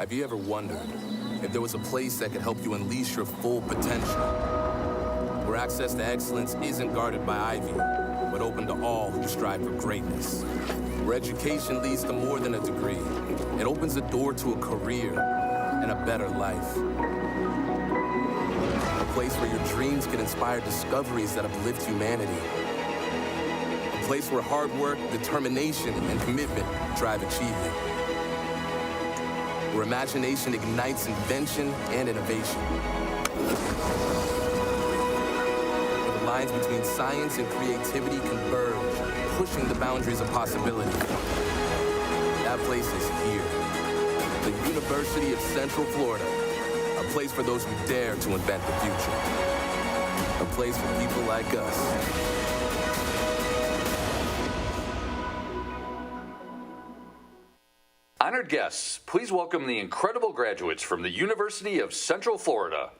Have you ever wondered if there was a place that could help you unleash your full potential? Where access to excellence isn't guarded by ivy, but open to all who strive for greatness. Where education leads to more than a degree. It opens the door to a career and a better life. A place where your dreams can inspire discoveries that uplift humanity. A place where hard work, determination, and commitment drive achievement. Where imagination ignites invention and innovation. Where the lines between science and creativity converge, pushing the boundaries of possibility. That place is here. The University of Central Florida. A place for those who dare to invent the future. A place for people like us. Honored guests, please welcome the incredible graduates from the University of Central Florida.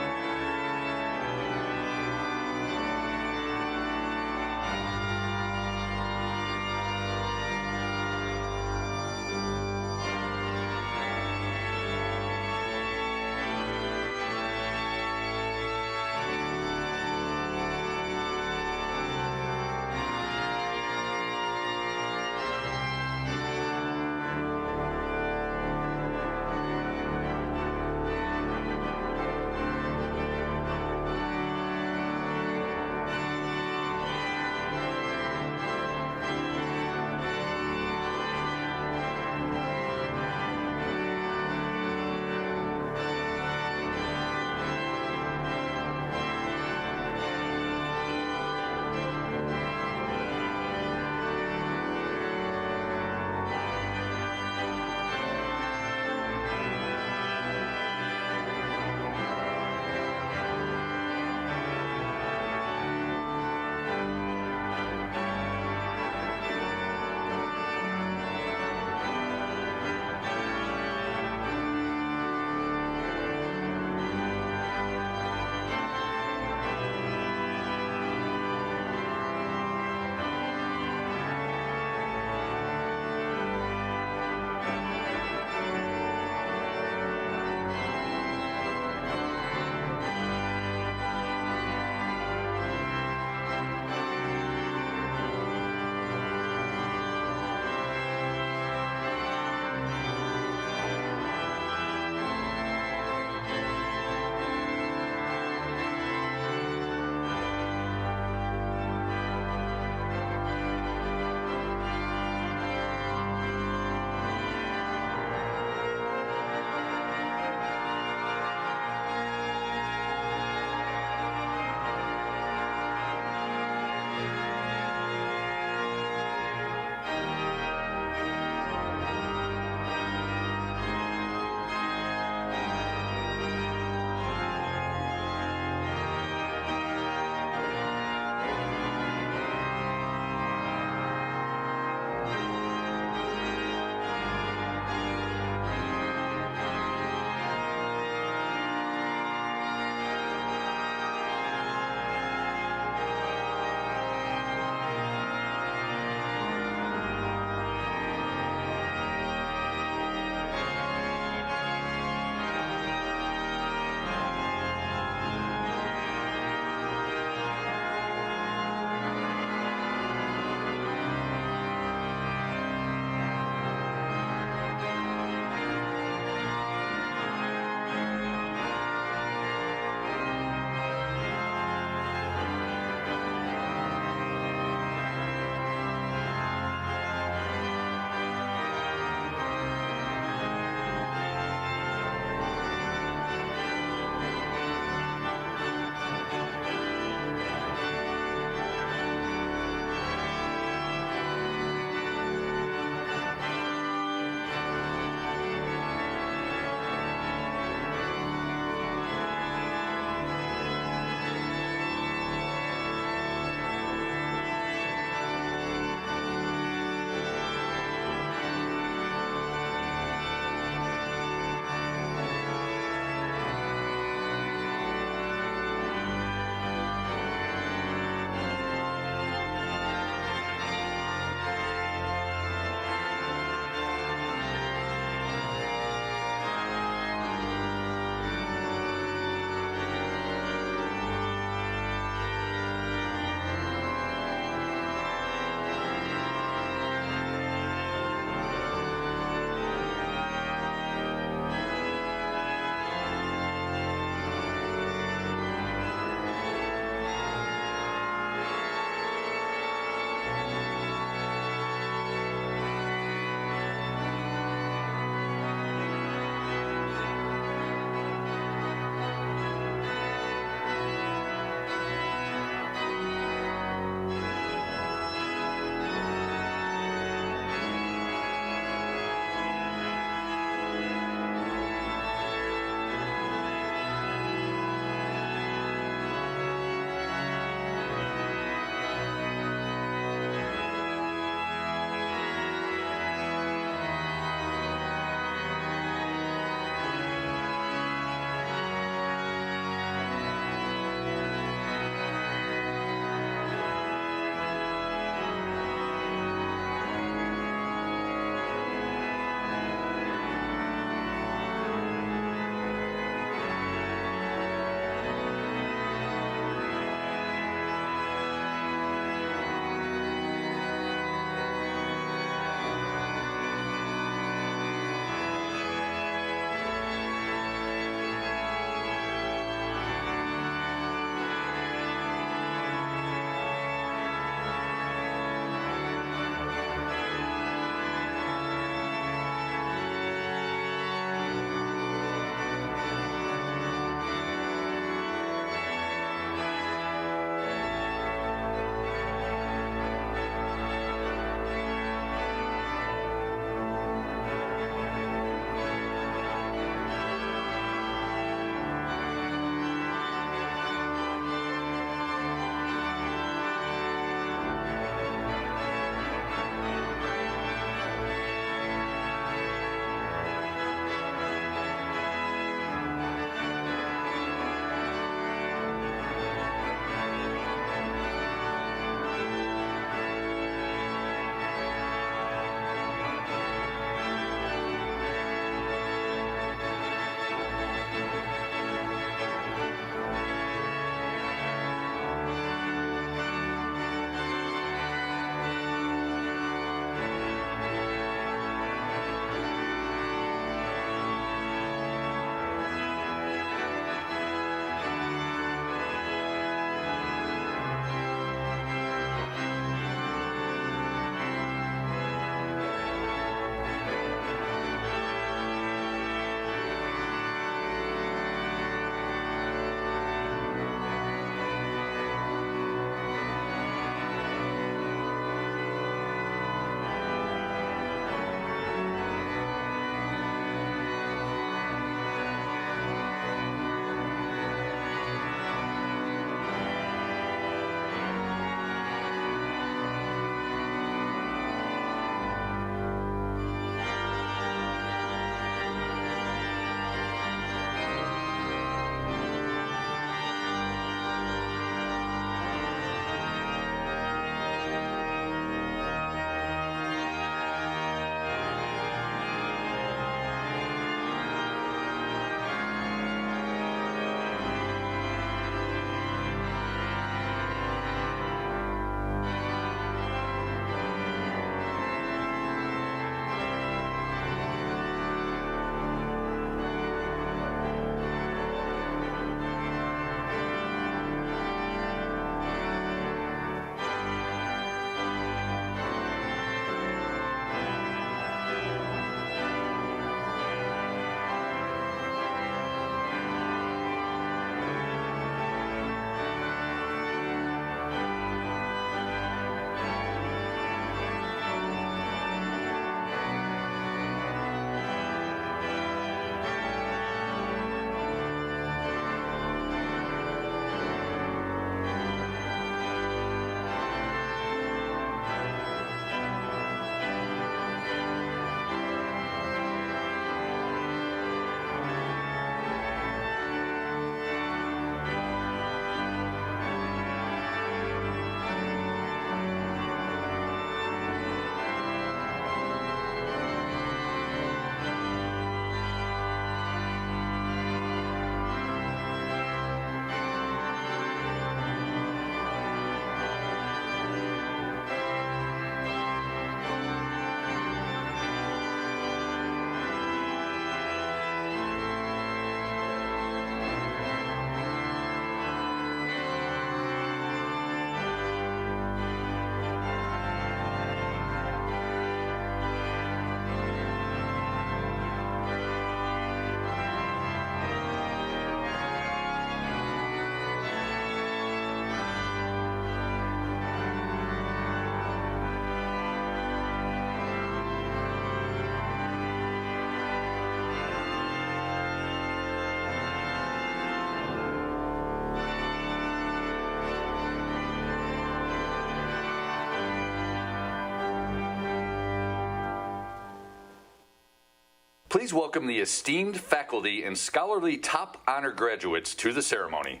Please welcome the esteemed faculty and scholarly top honor graduates to the ceremony.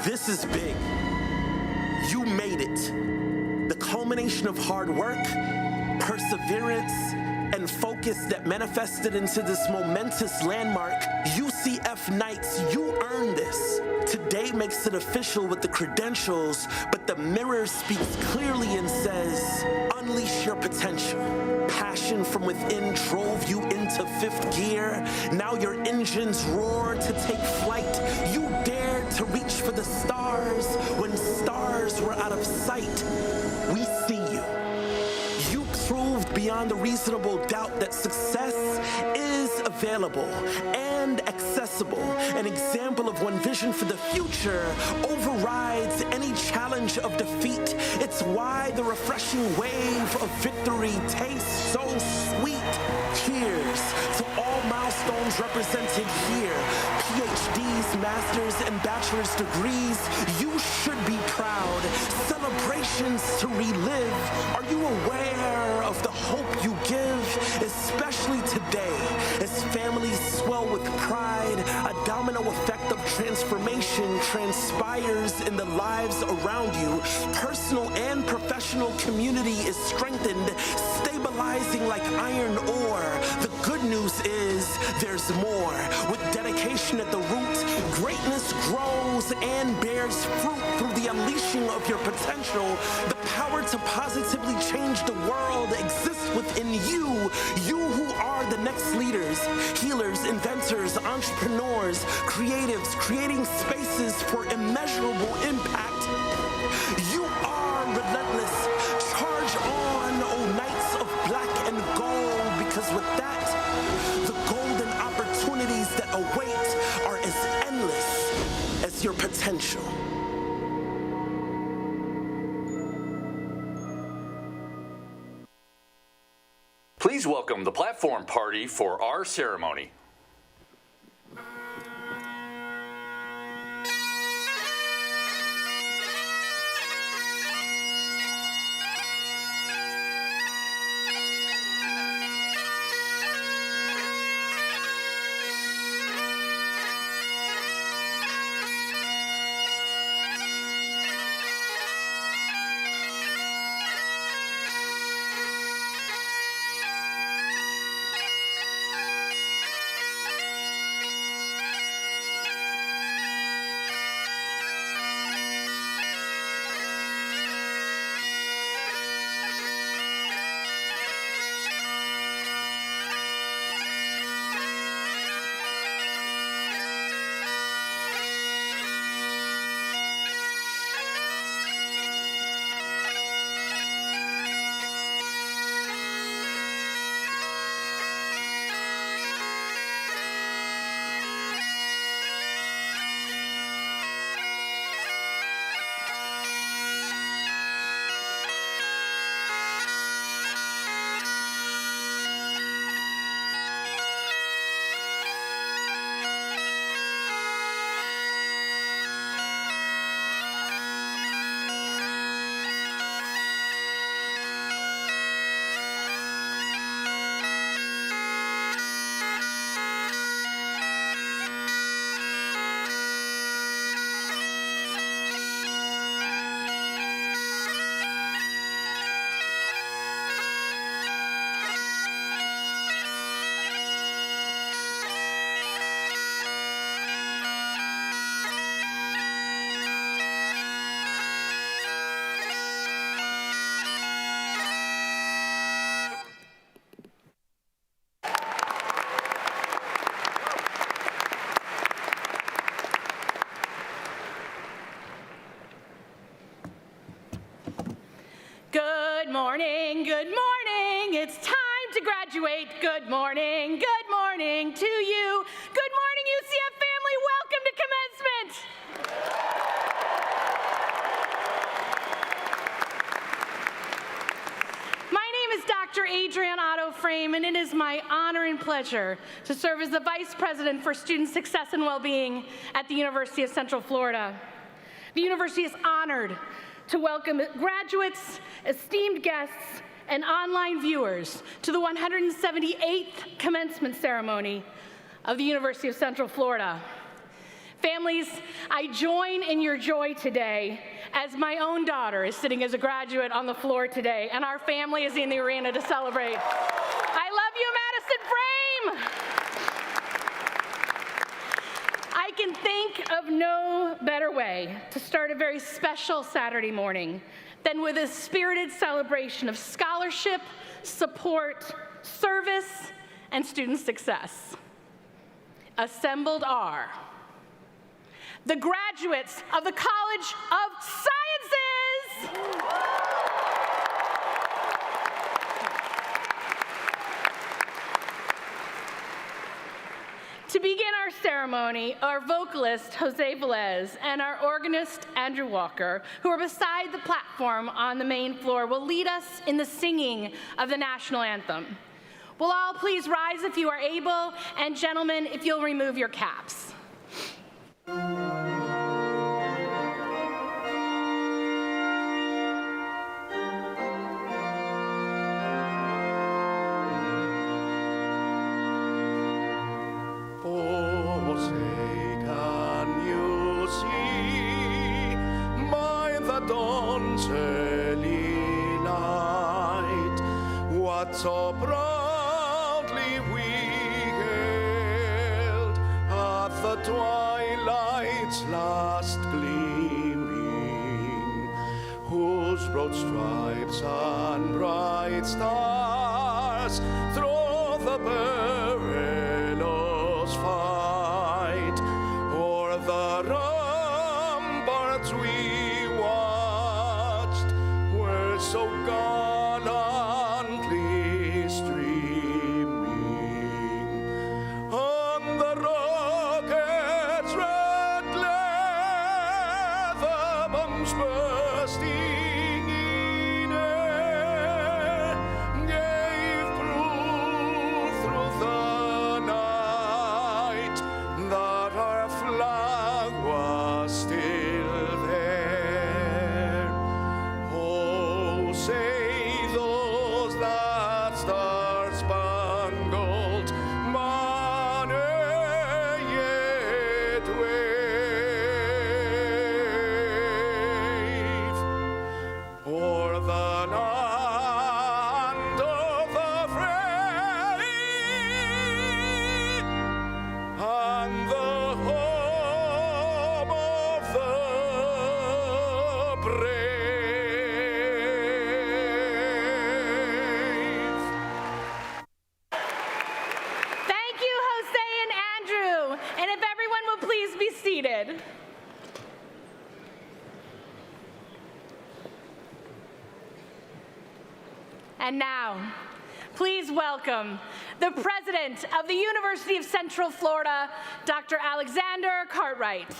This is big. You made it. The culmination of hard work, perseverance, and focus that manifested into this momentous landmark. UCF Knights, you earned this. Today makes it official with the credentials, but the mirror speaks clearly and says, unleash your potential. Passion from within drove you into fifth gear. Now your engines roar to take flight. You dared to reach for the stars when stars were out of sight. We see you. You proved beyond a reasonable doubt that success is available and accessible. An example of when vision for the future overrides any challenge of defeat. It's why the refreshing wave of victory tastes so sweet. Cheers to all milestones represented here. PhDs, masters, and bachelor's degrees. You should be proud. Celebrations to relive. Are you aware of the hope you give? Especially today, as families swell with pride, a domino effect of transformation transpires in the lives around you. Personal and professional community is strengthened, stabilizing like iron ore. The good news is there's more. With dedication at the root, greatness grows and bears fruit through the unleashing of your potential. The power to positively change the world exists within you. You who are the next leaders, healers, inventors, entrepreneurs, creatives, creating spaces for immeasurable impact. You are relentless. Charge on, O Knights of Black and Gold, because with that, the golden opportunities that await are as endless as your potential. Please welcome the platform party for our ceremony. graduate, good morning to you. Good morning, UCF family, welcome to commencement. My name is Dr. Adrienne Otto-Frame, and it is my honor and pleasure to serve as the Vice President for Student Success and Wellbeing at the University of Central Florida. The university is honored to welcome graduates, esteemed guests, and online viewers to the 178th commencement ceremony of the University of Central Florida. Families, I join in your joy today as my own daughter is sitting as a graduate on the floor today, and our family is in the arena to celebrate. I love you, Madison Frame! I can think of no better way to start a very special Saturday morning than with a spirited celebration of scholarship, support, service, and student success. Assembled are the graduates of the College of Sciences. To begin our ceremony, our vocalist, Jose Velez, and our organist, Andrew Walker, who are beside the platform on the main floor, will lead us in the singing of the national anthem. Will all please rise if you are able, and gentlemen, if you'll remove your caps. So proudly we hailed at the twilight's last gleaming, whose broad stripes and bright stars through the perilous fight o'er the ramparts we watched were so gallantly streaming, on the rocket's red glare, the bombs bursting in air gave proof through the night that our flag was still there. Oh, say those that star-spangled banner yet wave o'er the land of the free and the home of the brave. Thank you, Jose and Andrew. And if everyone will please be seated. And now, please welcome the president of the University of Central Florida, Dr. Alexander Cartwright.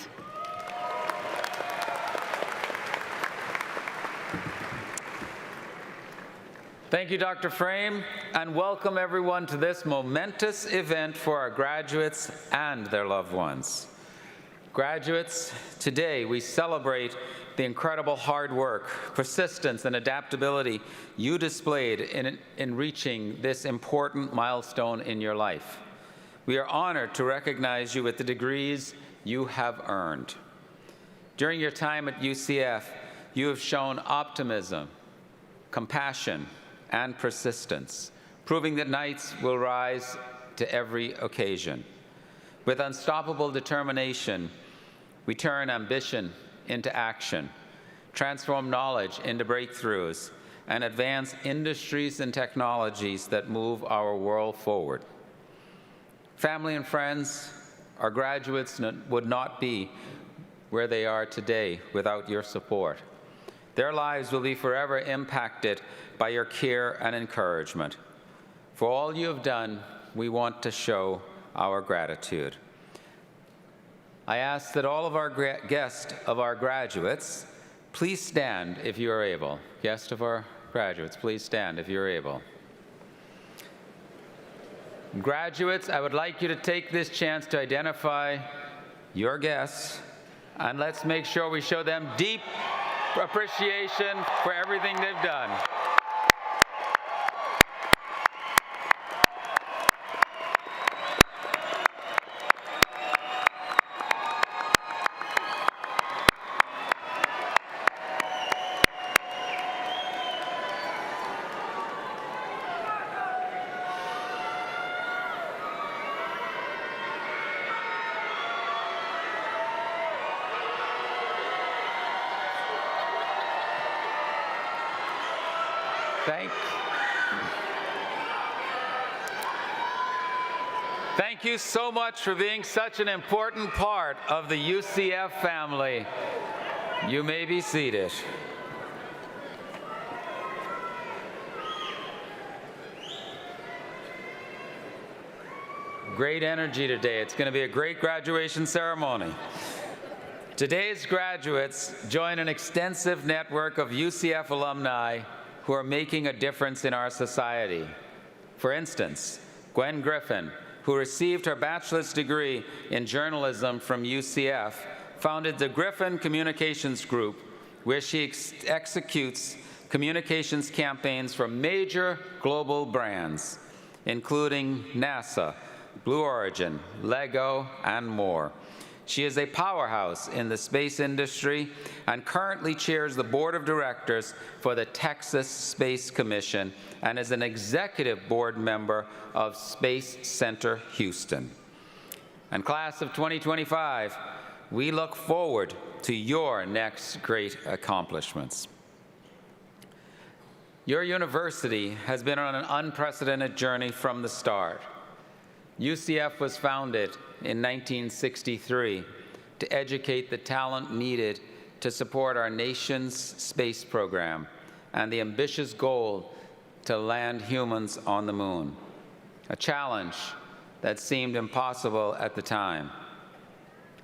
Thank you, Dr. Frame, and welcome everyone to this momentous event for our graduates and their loved ones. Graduates, today we celebrate the incredible hard work, persistence, and adaptability you displayed in reaching this important milestone in your life. We are honored to recognize you with the degrees you have earned. During your time at UCF, you have shown optimism, compassion, and persistence, proving that knights will rise to every occasion. With unstoppable determination, we turn ambition into action, transform knowledge into breakthroughs, and advance industries and technologies that move our world forward. Family and friends, our graduates would not be where they are today without your support. Their lives will be forever impacted by your care and encouragement. For all you have done, we want to show our gratitude. I ask that all of our guests of our graduates, please stand if you are able. Guests of our graduates, please stand if you're able. Graduates, I would like you to take this chance to identify your guests, and let's make sure we show them deep appreciation for everything they've done. Thank you so much for being such an important part of the UCF family. You may be seated. Great energy today. It's going to be a great graduation ceremony. Today's graduates join an extensive network of UCF alumni who are making a difference in our society. For instance, Gwen Griffin, who received her bachelor's degree in journalism from UCF, founded the Griffin Communications Group, where she executes communications campaigns for major global brands, including NASA, Blue Origin, Lego, and more. She is a powerhouse in the space industry and currently chairs the board of directors for the Texas Space Commission and is an executive board member of Space Center Houston. And class of 2025, we look forward to your next great accomplishments. Your university has been on an unprecedented journey from the start. UCF was founded in 1963 to educate the talent needed to support our nation's space program and the ambitious goal to land humans on the moon, a challenge that seemed impossible at the time.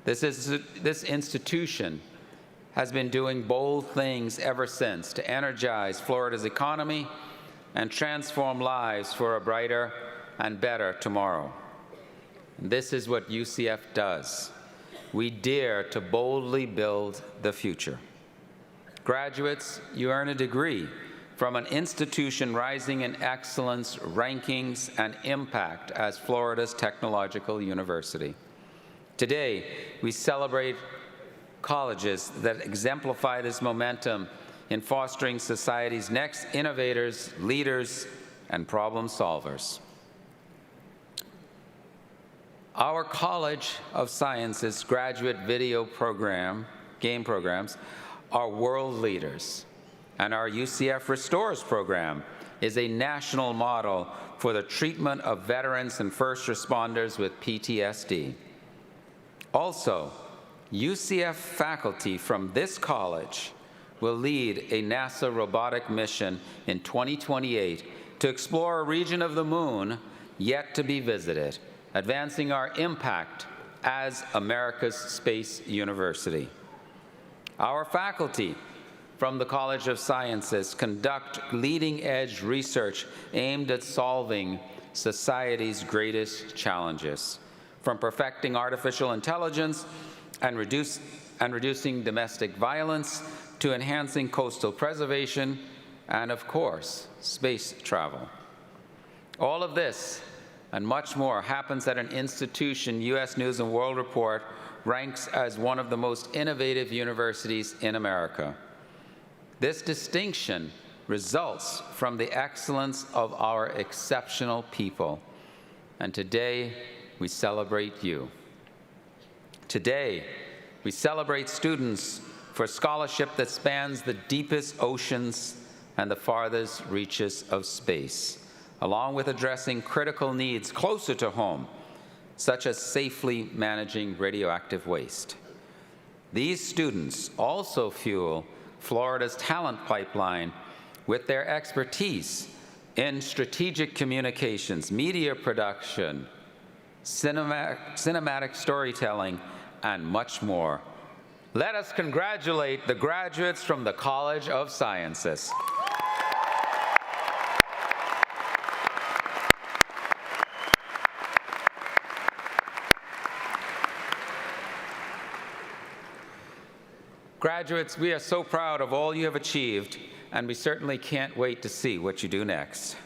This institution has been doing bold things ever since to energize Florida's economy and transform lives for a brighter and better tomorrow. This is what UCF does. We dare to boldly build the future. Graduates, you earn a degree from an institution rising in excellence, rankings, and impact as Florida's technological university. Today, we celebrate colleges that exemplify this momentum in fostering society's next innovators, leaders, and problem solvers. Our College of Sciences graduate video game programs are world leaders, and our UCF Restores program is a national model for the treatment of veterans and first responders with PTSD. Also, UCF faculty from this college will lead a NASA robotic mission in 2028 to explore a region of the moon yet to be visited, advancing our impact as America's space university. Our faculty from the College of Sciences conduct leading-edge research aimed at solving society's greatest challenges, from perfecting artificial intelligence and reducing domestic violence to enhancing coastal preservation and, of course, space travel. All of this and much more happens at an institution U.S. News & World Report ranks as one of the most innovative universities in America. This distinction results from the excellence of our exceptional people, and today we celebrate you. Today, we celebrate students for scholarship that spans the deepest oceans and the farthest reaches of space, along with addressing critical needs closer to home, such as safely managing radioactive waste. These students also fuel Florida's talent pipeline with their expertise in strategic communications, media production, cinematic storytelling, and much more. Let us congratulate the graduates from the College of Sciences. Graduates, we are so proud of all you have achieved, and we certainly can't wait to see what you do next.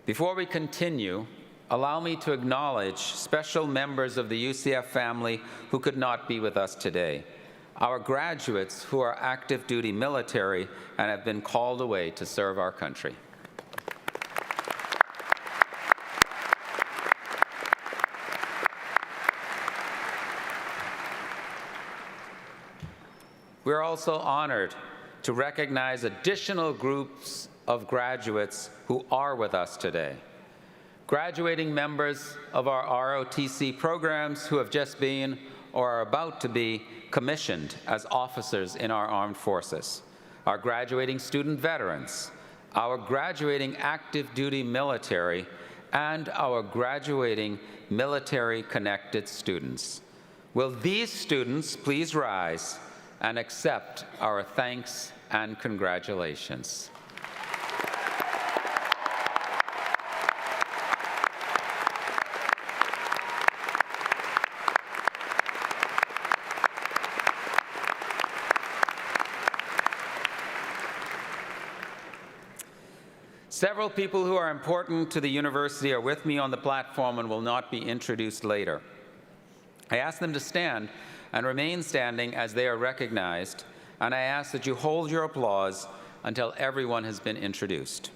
Before we continue, allow me to acknowledge special members of the UCF family who could not be with us today. Our graduates who are active duty military and have been called away to serve our country. We're also honored to recognize additional groups of graduates who are with us today. Graduating members of our ROTC programs who have just been or are about to be commissioned as officers in our armed forces, our graduating student veterans, our graduating active duty military, and our graduating military-connected students. Will these students please rise and accept our thanks and congratulations. Several people who are important to the university are with me on the platform and will not be introduced later. I ask them to stand and remain standing as they are recognized, and I ask that you hold your applause until everyone has been introduced.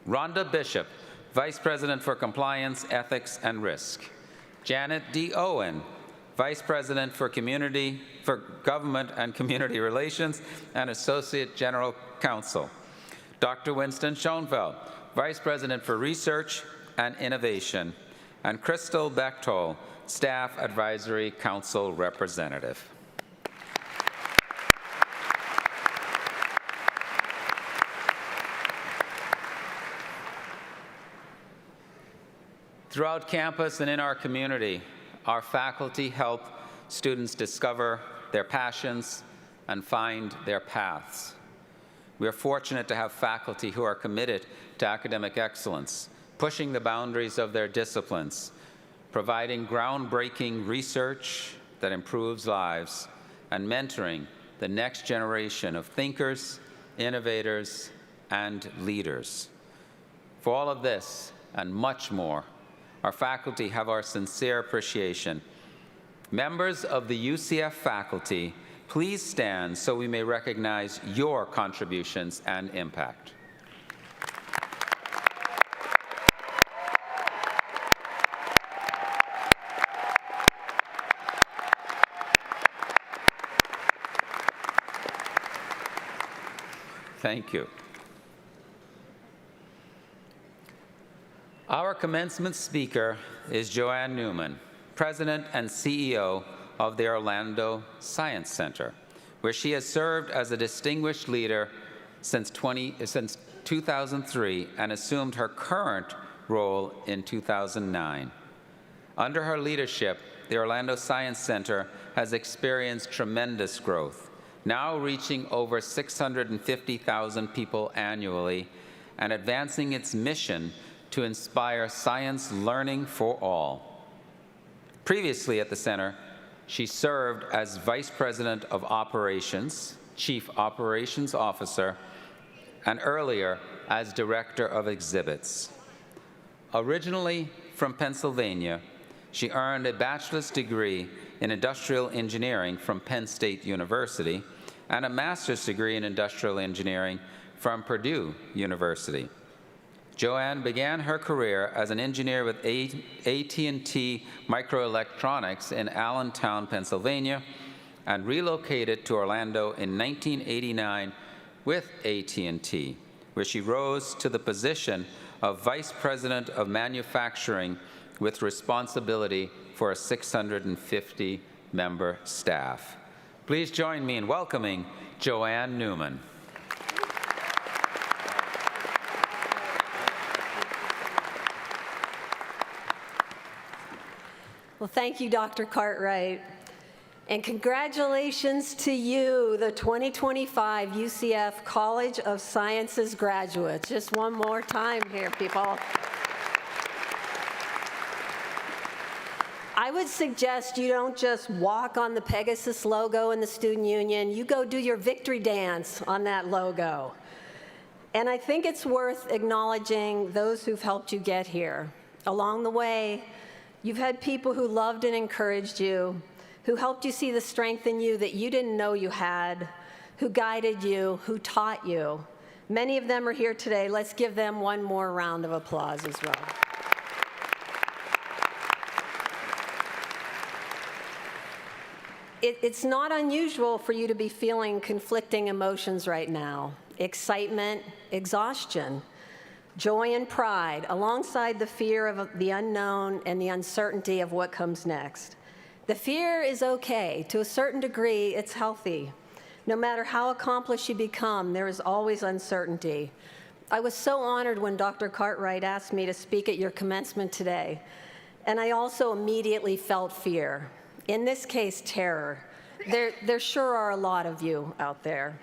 Rhonda Bishop, Vice President for Compliance, Ethics, and Risk. Janet D. Owen, Vice President for Government and Community Relations and Associate General Counsel. Dr. Winston Schoenfeld, Vice President for Research and Innovation. And Crystal Bechtold, Staff Advisory Council Representative. Throughout campus and in our community, our faculty help students discover their passions and find their paths. We are fortunate to have faculty who are committed to academic excellence, pushing the boundaries of their disciplines, providing groundbreaking research that improves lives, and mentoring the next generation of thinkers, innovators, and leaders. For all of this and much more, our faculty have our sincere appreciation. Members of the UCF faculty, please stand so we may recognize your contributions and impact. Thank you. Our commencement speaker is Joanne Newman, President and CEO of the Orlando Science Center, where she has served as a distinguished leader since 2003 and assumed her current role in 2009. Under her leadership, the Orlando Science Center has experienced tremendous growth, now reaching over 650,000 people annually and advancing its mission to inspire science learning for all. Previously at the center, she served as Vice President of Operations, Chief Operations Officer, and earlier as Director of Exhibits. Originally from Pennsylvania, she earned a bachelor's degree in industrial engineering from Penn State University and a master's degree in industrial engineering from Purdue University. Joanne began her career as an engineer with AT&T Microelectronics in Allentown, Pennsylvania, and relocated to Orlando in 1989 with AT&T, where she rose to the position of Vice President of Manufacturing with responsibility for a 650-member staff. Please join me in welcoming Joanne Newman. Well, thank you, Dr. Cartwright. And congratulations to you, the 2025 UCF College of Sciences graduates. Just one more time here, people. I would suggest you don't just walk on the Pegasus logo in the Student Union. You go do your victory dance on that logo. And I think it's worth acknowledging those who've helped you get here. Along the way, you've had people who loved and encouraged you, who helped you see the strength in you that you didn't know you had, who guided you, who taught you. Many of them are here today. Let's give them one more round of applause as well. It's not unusual for you to be feeling conflicting emotions right now: excitement, exhaustion, joy and pride, alongside the fear of the unknown and the uncertainty of what comes next. The fear is okay. To a certain degree, it's healthy. No matter how accomplished you become, there is always uncertainty. I was so honored when Dr. Cartwright asked me to speak at your commencement today, and I also immediately felt fear. In this case, terror. There sure are a lot of you out there.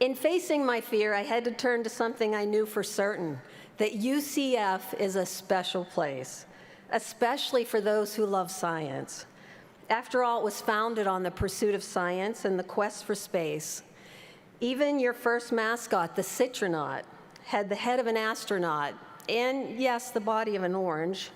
In facing my fear, I had to turn to something I knew for certain, that UCF is a special place, especially for those who love science. After all, it was founded on the pursuit of science and the quest for space. Even your first mascot, the citronaut, had the head of an astronaut and, yes, the body of an orange.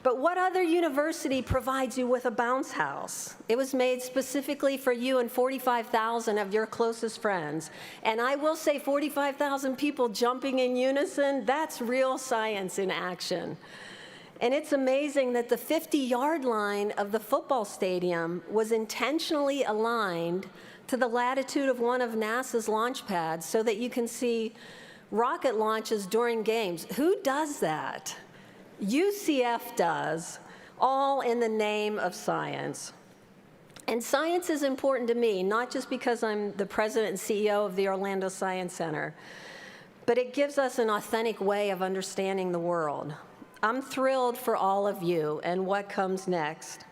But what other university provides you with a bounce house? It was made specifically for you and 45,000 of your closest friends. And I will say 45,000 people jumping in unison, that's real science in action. And it's amazing that the 50-yard line of the football stadium was intentionally aligned to the latitude of one of NASA's launch pads so that you can see rocket launches during games. Who does that? UCF does, all in the name of science. And science is important to me, not just because I'm the president and CEO of the Orlando Science Center, but it gives us an authentic way of understanding the world. I'm thrilled for all of you and what comes next.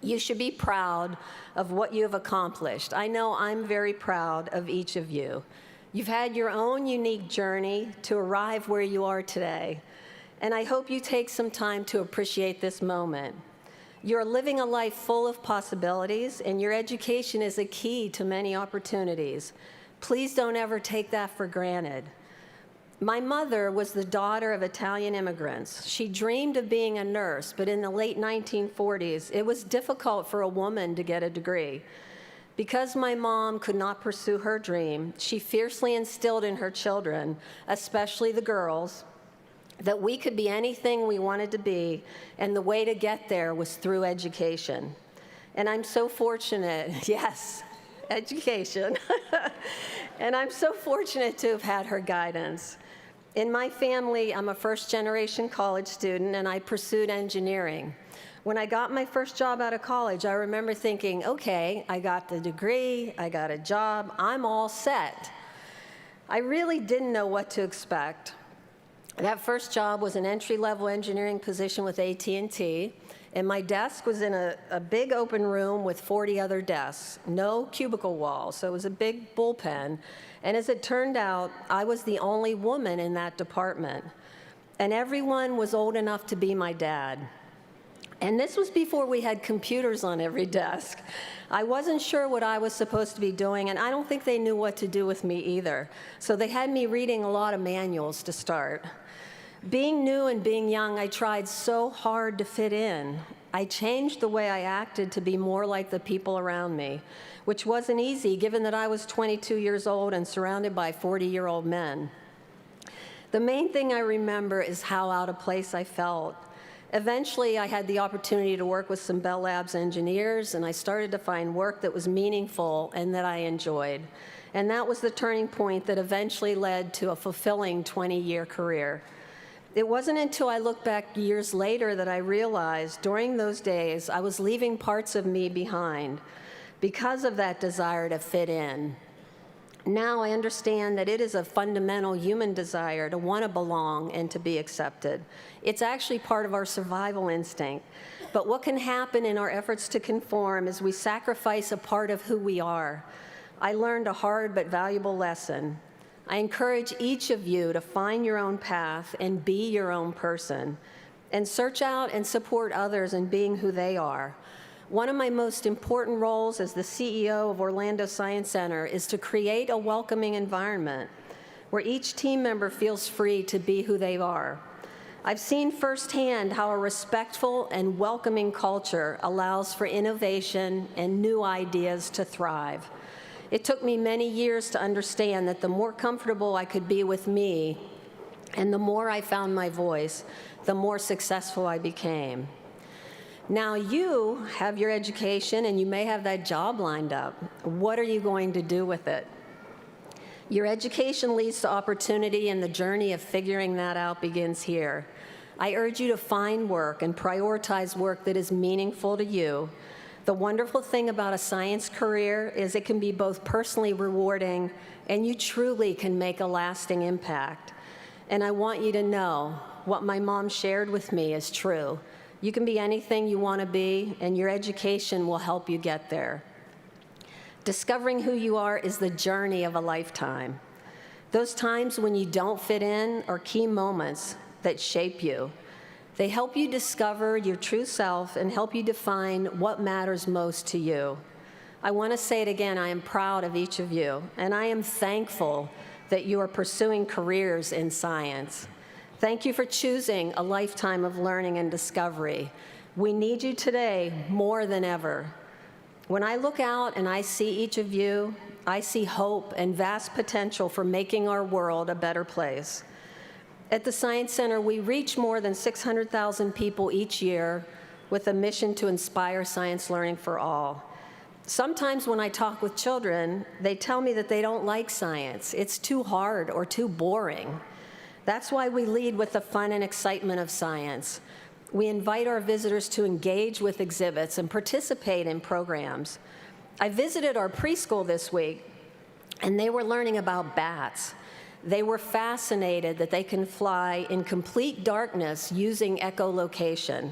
You should be proud of what you have accomplished. I know I'm very proud of each of you. You've had your own unique journey to arrive where you are today. And I hope you take some time to appreciate this moment. You're living a life full of possibilities, and your education is a key to many opportunities. Please don't ever take that for granted. My mother was the daughter of Italian immigrants. She dreamed of being a nurse, but in the late 1940s, it was difficult for a woman to get a degree. Because my mom could not pursue her dream, she fiercely instilled in her children, especially the girls, that we could be anything we wanted to be, and the way to get there was through education. And I'm so fortunate, yes, education. And I'm so fortunate to have had her guidance. In my family, I'm a first-generation college student, and I pursued engineering. When I got my first job out of college, I remember thinking, okay, I got the degree, I got a job, I'm all set. I really didn't know what to expect. That first job was an entry-level engineering position with AT&T, and my desk was in a big open room with 40 other desks, no cubicle walls, so it was a big bullpen. And as it turned out, I was the only woman in that department, and everyone was old enough to be my dad. And this was before we had computers on every desk. I wasn't sure what I was supposed to be doing, and I don't think they knew what to do with me either. So they had me reading a lot of manuals to start. Being new and being young, I tried so hard to fit in. I changed the way I acted to be more like the people around me, which wasn't easy given that I was 22 years old and surrounded by 40-year-old men. The main thing I remember is how out of place I felt. Eventually, I had the opportunity to work with some Bell Labs engineers, and I started to find work that was meaningful and that I enjoyed. And that was the turning point that eventually led to a fulfilling 20-year career. It wasn't until I looked back years later that I realized during those days I was leaving parts of me behind because of that desire to fit in. Now I understand that it is a fundamental human desire to want to belong and to be accepted. It's actually part of our survival instinct. But what can happen in our efforts to conform is we sacrifice a part of who we are. I learned a hard but valuable lesson. I encourage each of you to find your own path and be your own person, and search out and support others in being who they are. One of my most important roles as the CEO of Orlando Science Center is to create a welcoming environment where each team member feels free to be who they are. I've seen firsthand how a respectful and welcoming culture allows for innovation and new ideas to thrive. It took me many years to understand that the more comfortable I could be with me and the more I found my voice, the more successful I became. Now you have your education and you may have that job lined up. What are you going to do with it? Your education leads to opportunity, and the journey of figuring that out begins here. I urge you to find work and prioritize work that is meaningful to you. The wonderful thing about a science career is it can be both personally rewarding and you truly can make a lasting impact. And I want you to know what my mom shared with me is true. You can be anything you want to be, and your education will help you get there. Discovering who you are is the journey of a lifetime. Those times when you don't fit in are key moments that shape you. They help you discover your true self and help you define what matters most to you. I want to say it again, I am proud of each of you, and I am thankful that you are pursuing careers in science. Thank you for choosing a lifetime of learning and discovery. We need you today more than ever. When I look out and I see each of you, I see hope and vast potential for making our world a better place. At the Science Center, we reach more than 600,000 people each year with a mission to inspire science learning for all. Sometimes when I talk with children, they tell me that they don't like science. It's too hard or too boring. That's why we lead with the fun and excitement of science. We invite our visitors to engage with exhibits and participate in programs. I visited our preschool this week, and they were learning about bats. They were fascinated that they can fly in complete darkness using echolocation,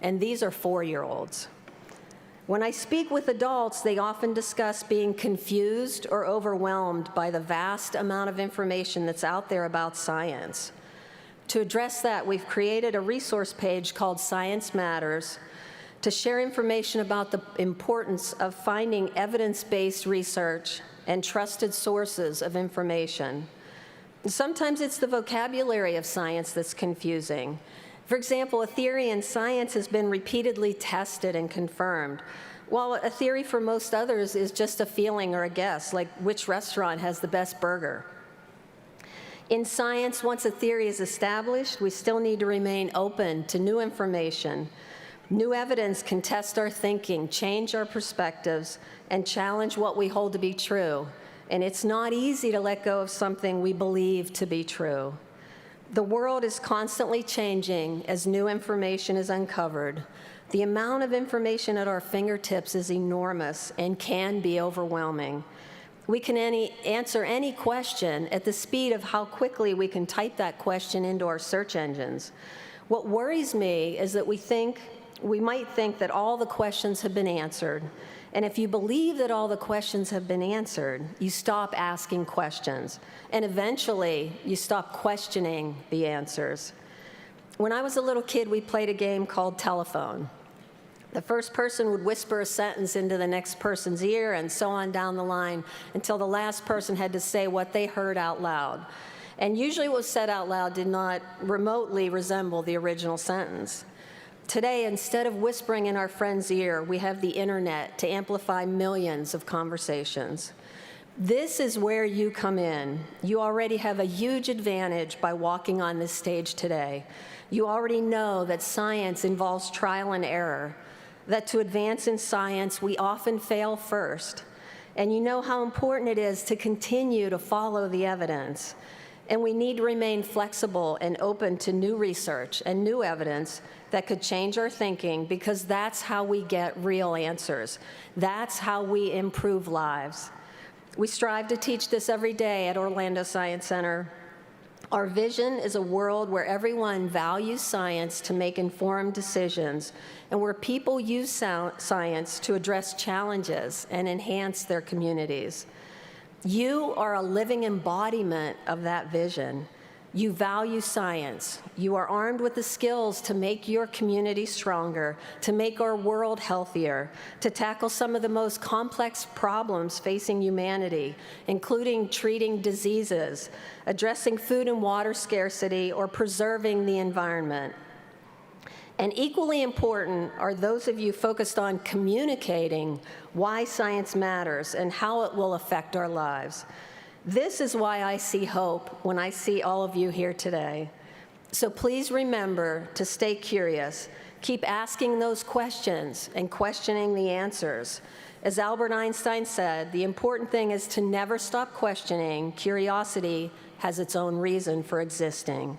and these are 4-year-olds. When I speak with adults, they often discuss being confused or overwhelmed by the vast amount of information that's out there about science. To address that, we've created a resource page called Science Matters to share information about the importance of finding evidence-based research and trusted sources of information. Sometimes it's the vocabulary of science that's confusing. For example, a theory in science has been repeatedly tested and confirmed, while a theory for most others is just a feeling or a guess, like which restaurant has the best burger. In science, once a theory is established, we still need to remain open to new information. New evidence can test our thinking, change our perspectives, and challenge what we hold to be true. And it's not easy to let go of something we believe to be true. The world is constantly changing as new information is uncovered. The amount of information at our fingertips is enormous and can be overwhelming. We can answer any question at the speed of how quickly we can type that question into our search engines. What worries me is that we might think that all the questions have been answered. And if you believe that all the questions have been answered, you stop asking questions. And eventually, you stop questioning the answers. When I was a little kid, we played a game called telephone. The first person would whisper a sentence into the next person's ear, and so on down the line, until the last person had to say what they heard out loud. And usually what was said out loud did not remotely resemble the original sentence. Today, instead of whispering in our friend's ear, we have the internet to amplify millions of conversations. This is where you come in. You already have a huge advantage by walking on this stage today. You already know that science involves trial and error, that to advance in science, we often fail first. And you know how important it is to continue to follow the evidence. And we need to remain flexible and open to new research and new evidence that could change our thinking, because that's how we get real answers. That's how we improve lives. We strive to teach this every day at Orlando Science Center. Our vision is a world where everyone values science to make informed decisions and where people use science to address challenges and enhance their communities. You are a living embodiment of that vision. You value science. You are armed with the skills to make your community stronger, to make our world healthier, to tackle some of the most complex problems facing humanity, including treating diseases, addressing food and water scarcity, or preserving the environment. And equally important are those of you focused on communicating why science matters and how it will affect our lives. This is why I see hope when I see all of you here today. So please remember to stay curious. Keep asking those questions and questioning the answers. As Albert Einstein said, the important thing is to never stop questioning. Curiosity has its own reason for existing.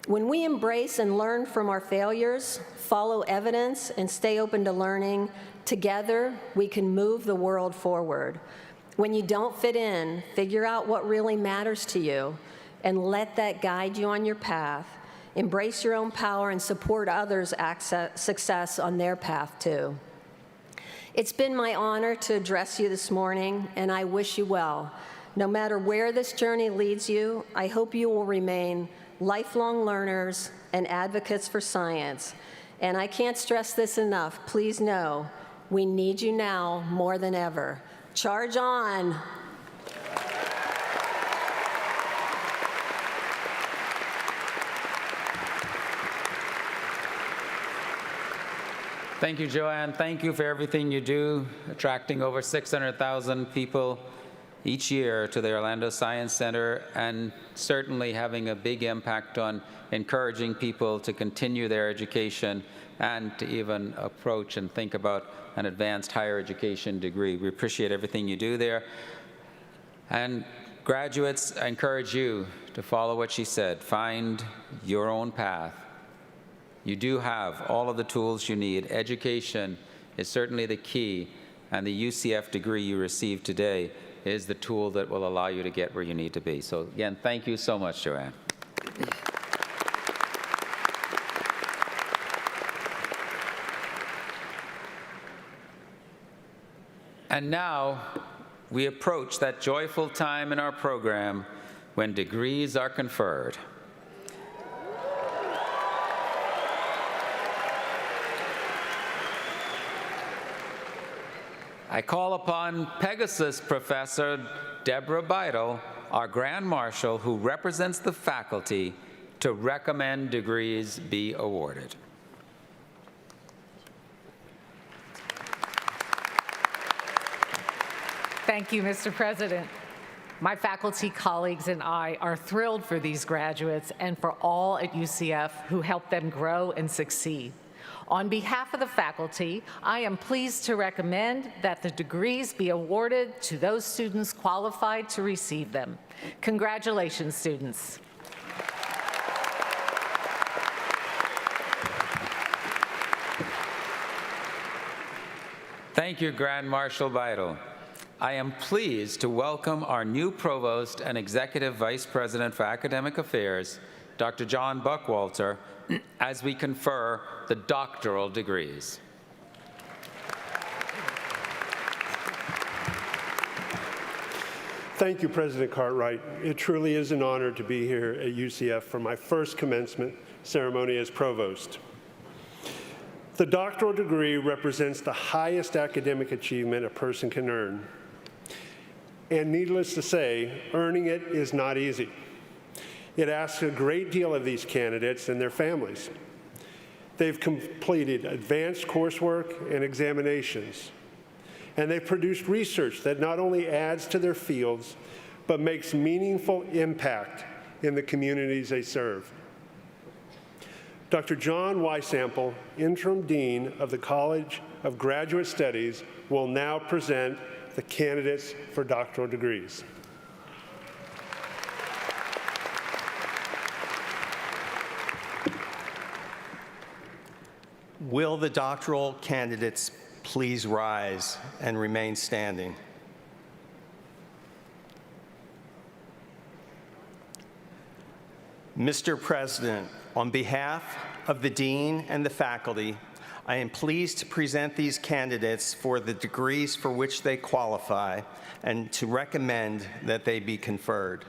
When we embrace and learn from our failures, follow evidence, and stay open to learning, together we can move the world forward. When you don't fit in, figure out what really matters to you and let that guide you on your path. Embrace your own power and support others' success on their path too. It's been my honor to address you this morning, and I wish you well. No matter where this journey leads you, I hope you will remain lifelong learners and advocates for science. And I can't stress this enough. Please know, we need you now more than ever. Charge on. Thank you, Joanne. Thank you for everything you do, attracting over 600,000 people each year to the Orlando Science Center, and certainly having a big impact on encouraging people to continue their education and to even approach and think about an advanced higher education degree. We appreciate everything you do there. And graduates, I encourage you to follow what she said. Find your own path. You do have all of the tools you need. Education is certainly the key, and the UCF degree you received today is the tool that will allow you to get where you need to be. So again, thank you so much, Joanne. And now we approach that joyful time in our program when degrees are conferred. I call upon Pegasus Professor Deborah Beidel, our Grand Marshal who represents the faculty, to recommend degrees be awarded. Thank you, Mr. President. My faculty colleagues and I are thrilled for these graduates and for all at UCF who helped them grow and succeed. On behalf of the faculty, I am pleased to recommend that the degrees be awarded to those students qualified to receive them. Congratulations, students. Thank you, Grand Marshal Beidel. I am pleased to welcome our new Provost and Executive Vice President for Academic Affairs, Dr. John Buckwalter, as we confer the doctoral degrees. Thank you, President Cartwright. It truly is an honor to be here at UCF for my first commencement ceremony as Provost. The doctoral degree represents the highest academic achievement a person can earn. And needless to say, earning it is not easy. It asks a great deal of these candidates and their families. They've completed advanced coursework and examinations, and they've produced research that not only adds to their fields, but makes meaningful impact in the communities they serve. Dr. John Weisample, Interim Dean of the College of Graduate Studies, will now present the candidates for doctoral degrees. Will the doctoral candidates please rise and remain standing? Mr. President, on behalf of the Dean and the faculty, I am pleased to present these candidates for the degrees for which they qualify and to recommend that they be conferred.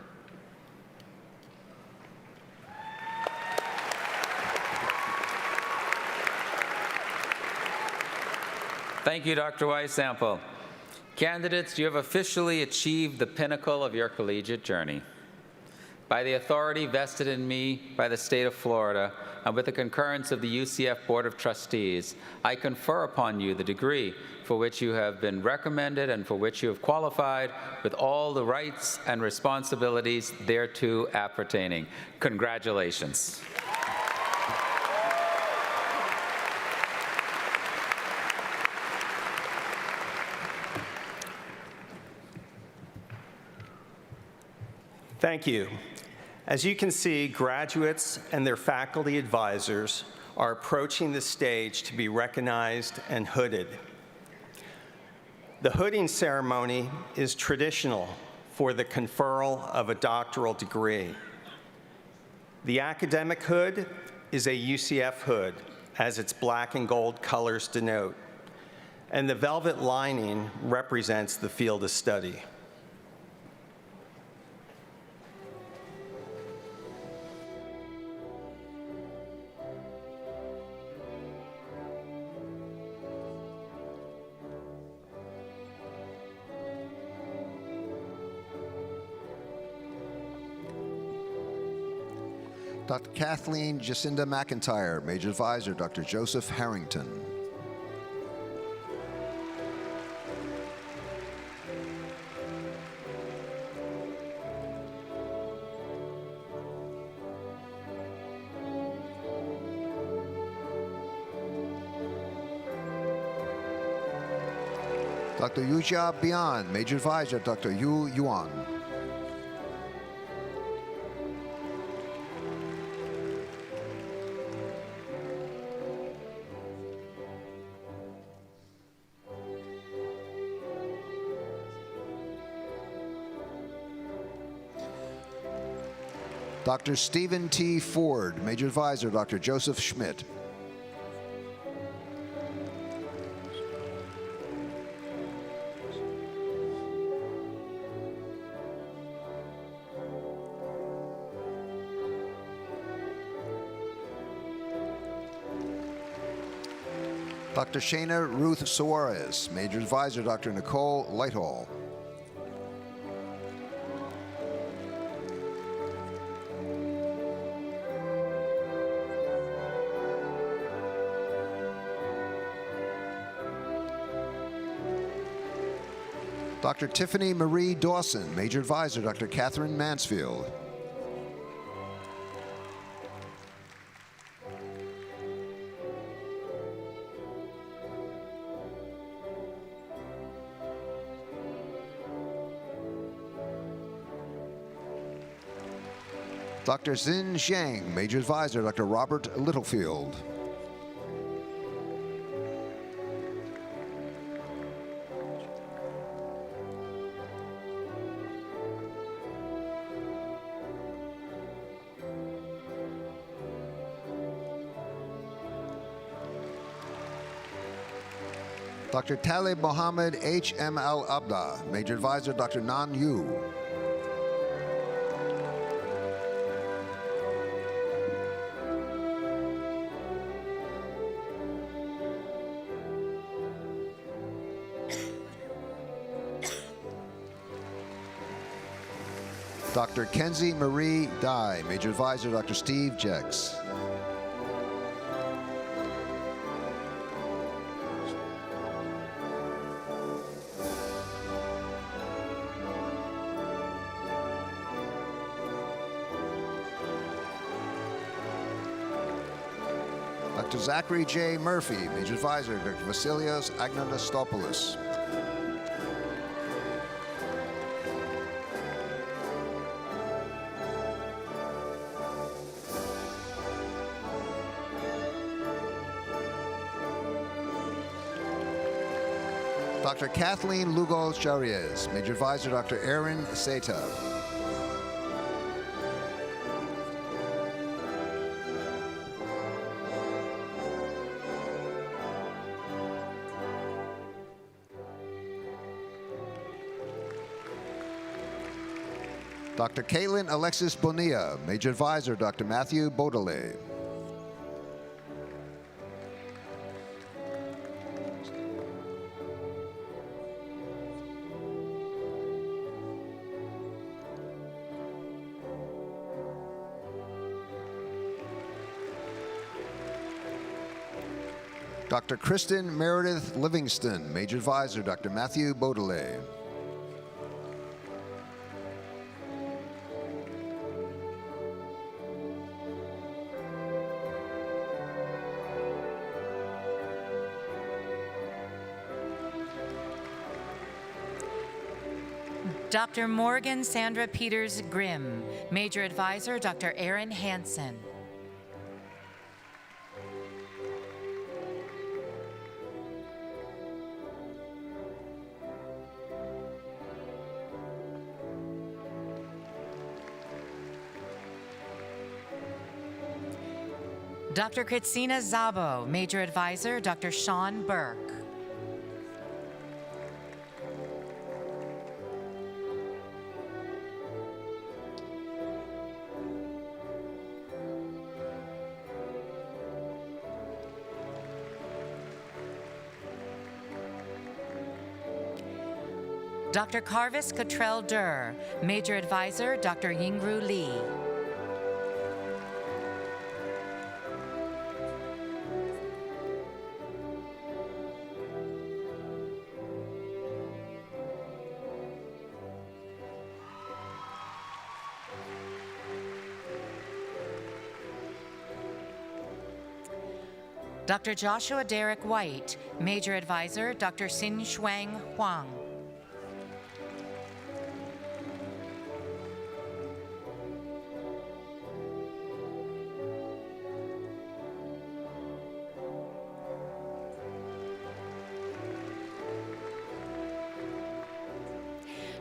Thank you, Dr. Weisample. Candidates, you have officially achieved the pinnacle of your collegiate journey. By the authority vested in me by the state of Florida, and with the concurrence of the UCF Board of Trustees, I confer upon you the degree for which you have been recommended and for which you have qualified with all the rights and responsibilities thereto appertaining. Congratulations. Thank you. As you can see, graduates and their faculty advisors are approaching the stage to be recognized and hooded. The hooding ceremony is traditional for the conferral of a doctoral degree. The academic hood is a UCF hood, as its black and gold colors denote, and the velvet lining represents the field of study. Dr. Kathleen Jacinda McIntyre, Major Advisor, Dr. Joseph Harrington. Dr. Yujia Bian, Major Advisor, Dr. Yu Yuan. Dr. Stephen T. Ford, Major Advisor, Dr. Joseph Schmidt. Dr. Shana Ruth Suarez, Major Advisor, Dr. Nicole Lighthall. Dr. Tiffany Marie Dawson, Major Advisor, Dr. Catherine Mansfield. Dr. Xin Zhang, Major Advisor, Dr. Robert Littlefield. Dr. Talib Mohammed H.M. Al-Abda, Major Advisor, Dr. Nan Yu. Dr. Kenzie Marie Dye, Major Advisor, Dr. Steve Jex. Dr. Zachary J. Murphy, Major Advisor, Dr. Vasilios Agnonostopoulos. Dr. Kathleen Lugo Chariez, Major Advisor, Dr. Aaron Seta. Dr. Caitlin Alexis Bonilla, Major Advisor, Dr. Matthew Baudelaire. Dr. Kristen Meredith Livingston, Major Advisor, Dr. Matthew Baudelaire. Dr. Morgan Sandra Peters Grimm, Major Advisor, Dr. Aaron Hansen. Dr. Kritsina Zabo, Major Advisor, Dr. Sean Burke. Dr. Carvis Cottrell Durr, Major Advisor, Dr. Yingru Lee. Dr. Joshua Derek White, Major Advisor, Dr. Xin Shuang Huang.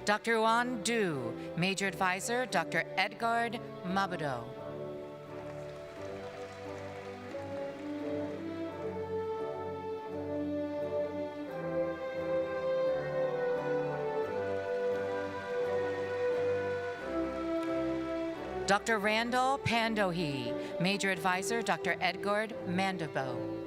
Dr. Yuan Du, Major Advisor, Dr. Edgard Mabudo. Dr. Randall Pandohi, Major Advisor, Dr. Edgard Mandabo.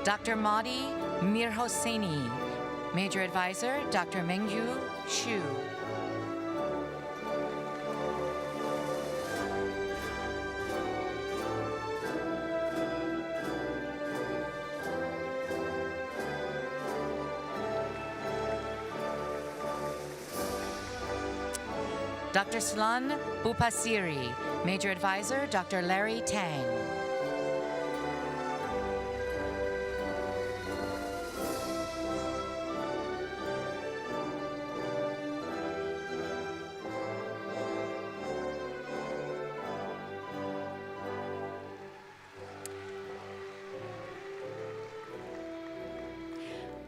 Dr. Mahdi Mirhosseini, Major Advisor, Dr. Mengyu Xu. Dr. Slan Bupasiri, Major Advisor, Dr. Larry Tang.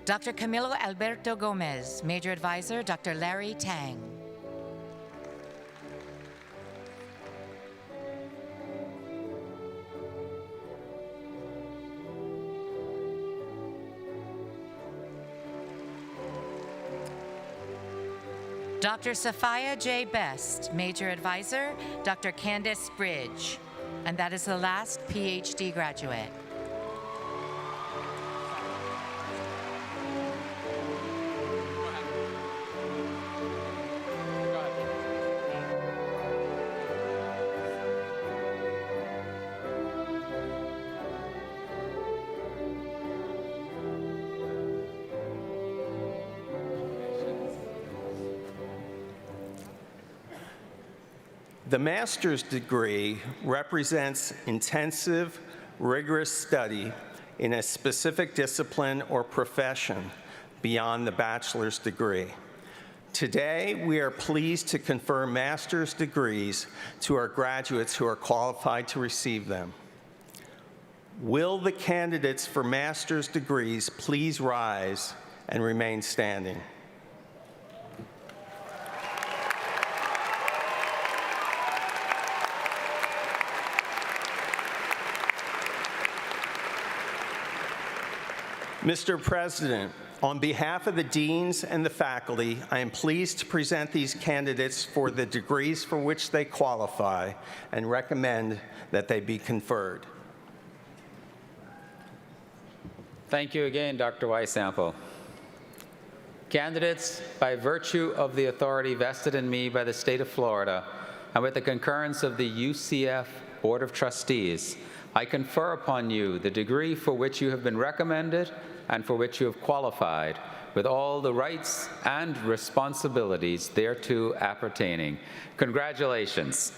Dr. Camilo Alberto Gomez, Major Advisor, Dr. Larry Tang. Dr. Sophia J. Best, Major Advisor, Dr. Candace Bridge, and that is the last PhD graduate. The master's degree represents intensive, rigorous study in a specific discipline or profession beyond the bachelor's degree. Today, we are pleased to confer master's degrees to our graduates who are qualified to receive them. Will the candidates for master's degrees please rise and remain standing? Mr. President, on behalf of the deans and the faculty, I am pleased to present these candidates for the degrees for which they qualify and recommend that they be conferred. Thank you again, Dr. Weisample. Candidates, by virtue of the authority vested in me by the state of Florida and with the concurrence of the UCF Board of Trustees, I confer upon you the degree for which you have been recommended and for which you have qualified, with all the rights and responsibilities thereto appertaining. Congratulations.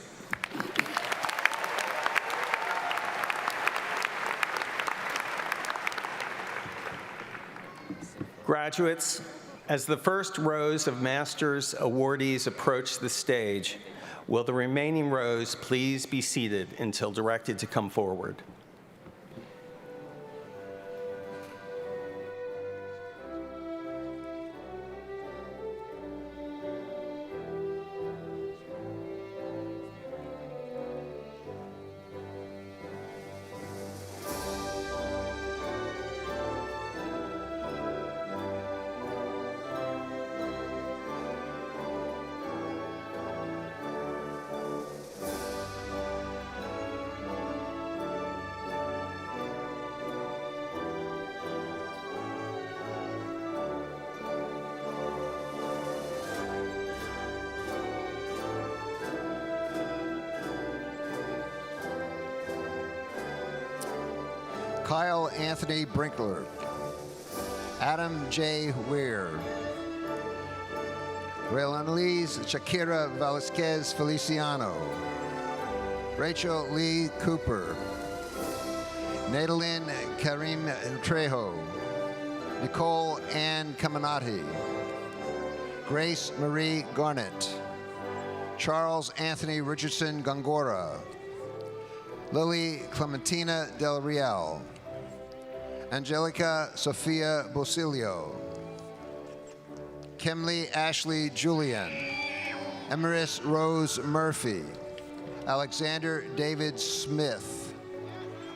Graduates, as the first rows of master's awardees approach the stage, will the remaining rows please be seated until directed to come forward? Kyle Anthony Brinkler, Adam J. Weir, Raylannise Shakira Velasquez Feliciano, Rachel Lee Cooper, Nadalyn Karim Trejo, Nicole Ann Caminati, Grace Marie Garnett, Charles Anthony Richardson Gongora, Lily Clementina Del Real, Angelica Sophia Bosilio, Kimley Ashley Julian, Emeris Rose Murphy, Alexander David Smith,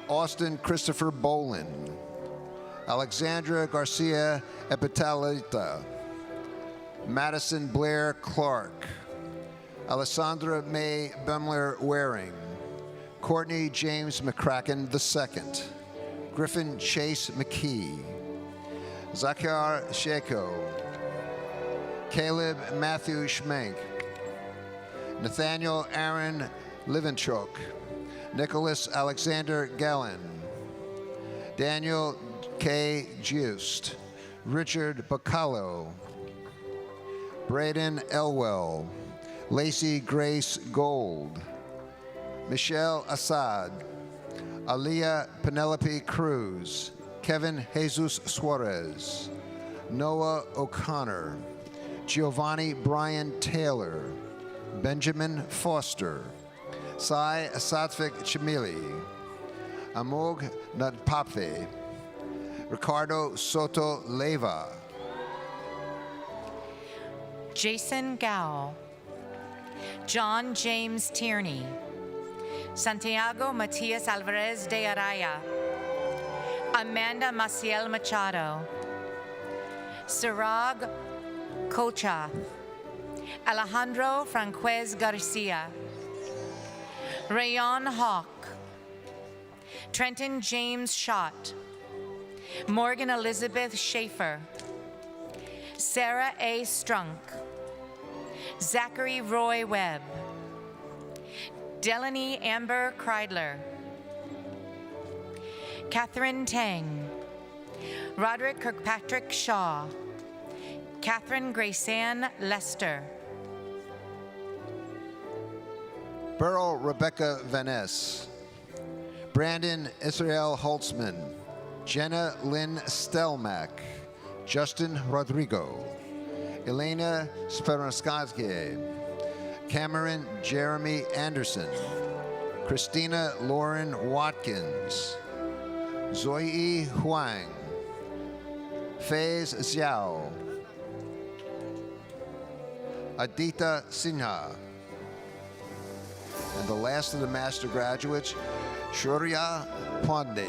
Austin Christopher Bolin, Alexandra Garcia Epitalita, Madison Blair Clark, Alessandra May Bemler Waring, Courtney James McCracken II, Griffin Chase McKee, Zakar Sheko, Caleb Matthew Schmenk, Nathaniel Aaron Livenchuk, Nicholas Alexander Gallen, Daniel K. Just, Richard Bacallo, Braden Elwell, Lacey Grace Gold, Michelle Assad, Aliyah Penelope Cruz, Kevin Jesus Suarez, Noah O'Connor, Giovanni Brian Taylor, Benjamin Foster, Sai Satvik Chamili, Amog Nadpapve, Ricardo Soto Leva, Jason Gao, John James Tierney, Santiago Matias Alvarez de Araya, Amanda Maciel Machado, Sirag Kocha, Alejandro Franquez Garcia, Rayon Hawk, Trenton James Schott, Morgan Elizabeth Schaefer, Sarah A. Strunk, Zachary Roy Webb, Delaney Amber Kreidler, Catherine Tang, Roderick Kirkpatrick Shaw, Catherine Graceanne Lester, Beryl Rebecca Van Ness, Brandon Israel Holtzman, Jenna Lynn Stelmack, Justin Rodrigo, Elena Speranskazge, Cameron Jeremy Anderson, Christina Lauren Watkins, Zoe Huang, Faiz Xiao, Adita Sinha, and the last of the master graduates, Shurya Pandey.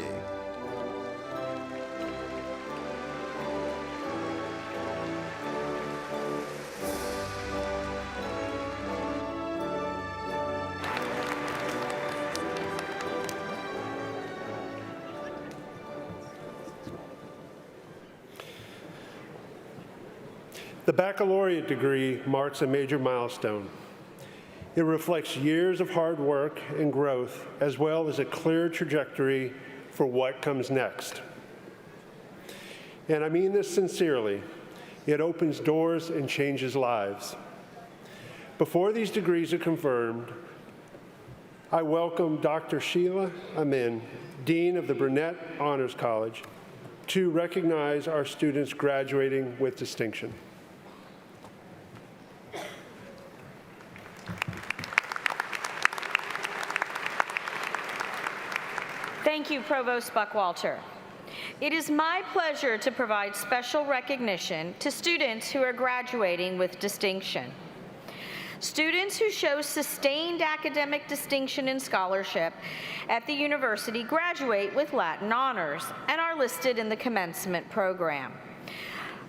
The baccalaureate degree marks a major milestone. It reflects years of hard work and growth, as well as a clear trajectory for what comes next. And I mean this sincerely. It opens doors and changes lives. Before these degrees are confirmed, I welcome Dr. Sheila Amin, Dean of the Burnett Honors College, to recognize our students graduating with distinction. Thank you, Provost Buckwalter. It is my pleasure to provide special recognition to students who are graduating with distinction. Students who show sustained academic distinction and scholarship at the university graduate with Latin honors and are listed in the commencement program.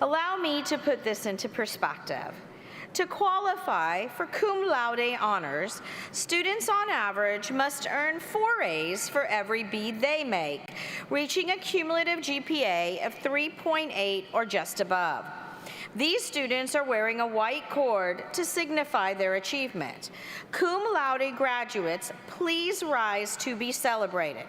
Allow me to put this into perspective. To qualify for cum laude honors, students on average must earn 4 A's for every B they make, reaching a cumulative GPA of 3.8 or just above. These students are wearing a white cord to signify their achievement. Cum laude graduates, please rise to be celebrated.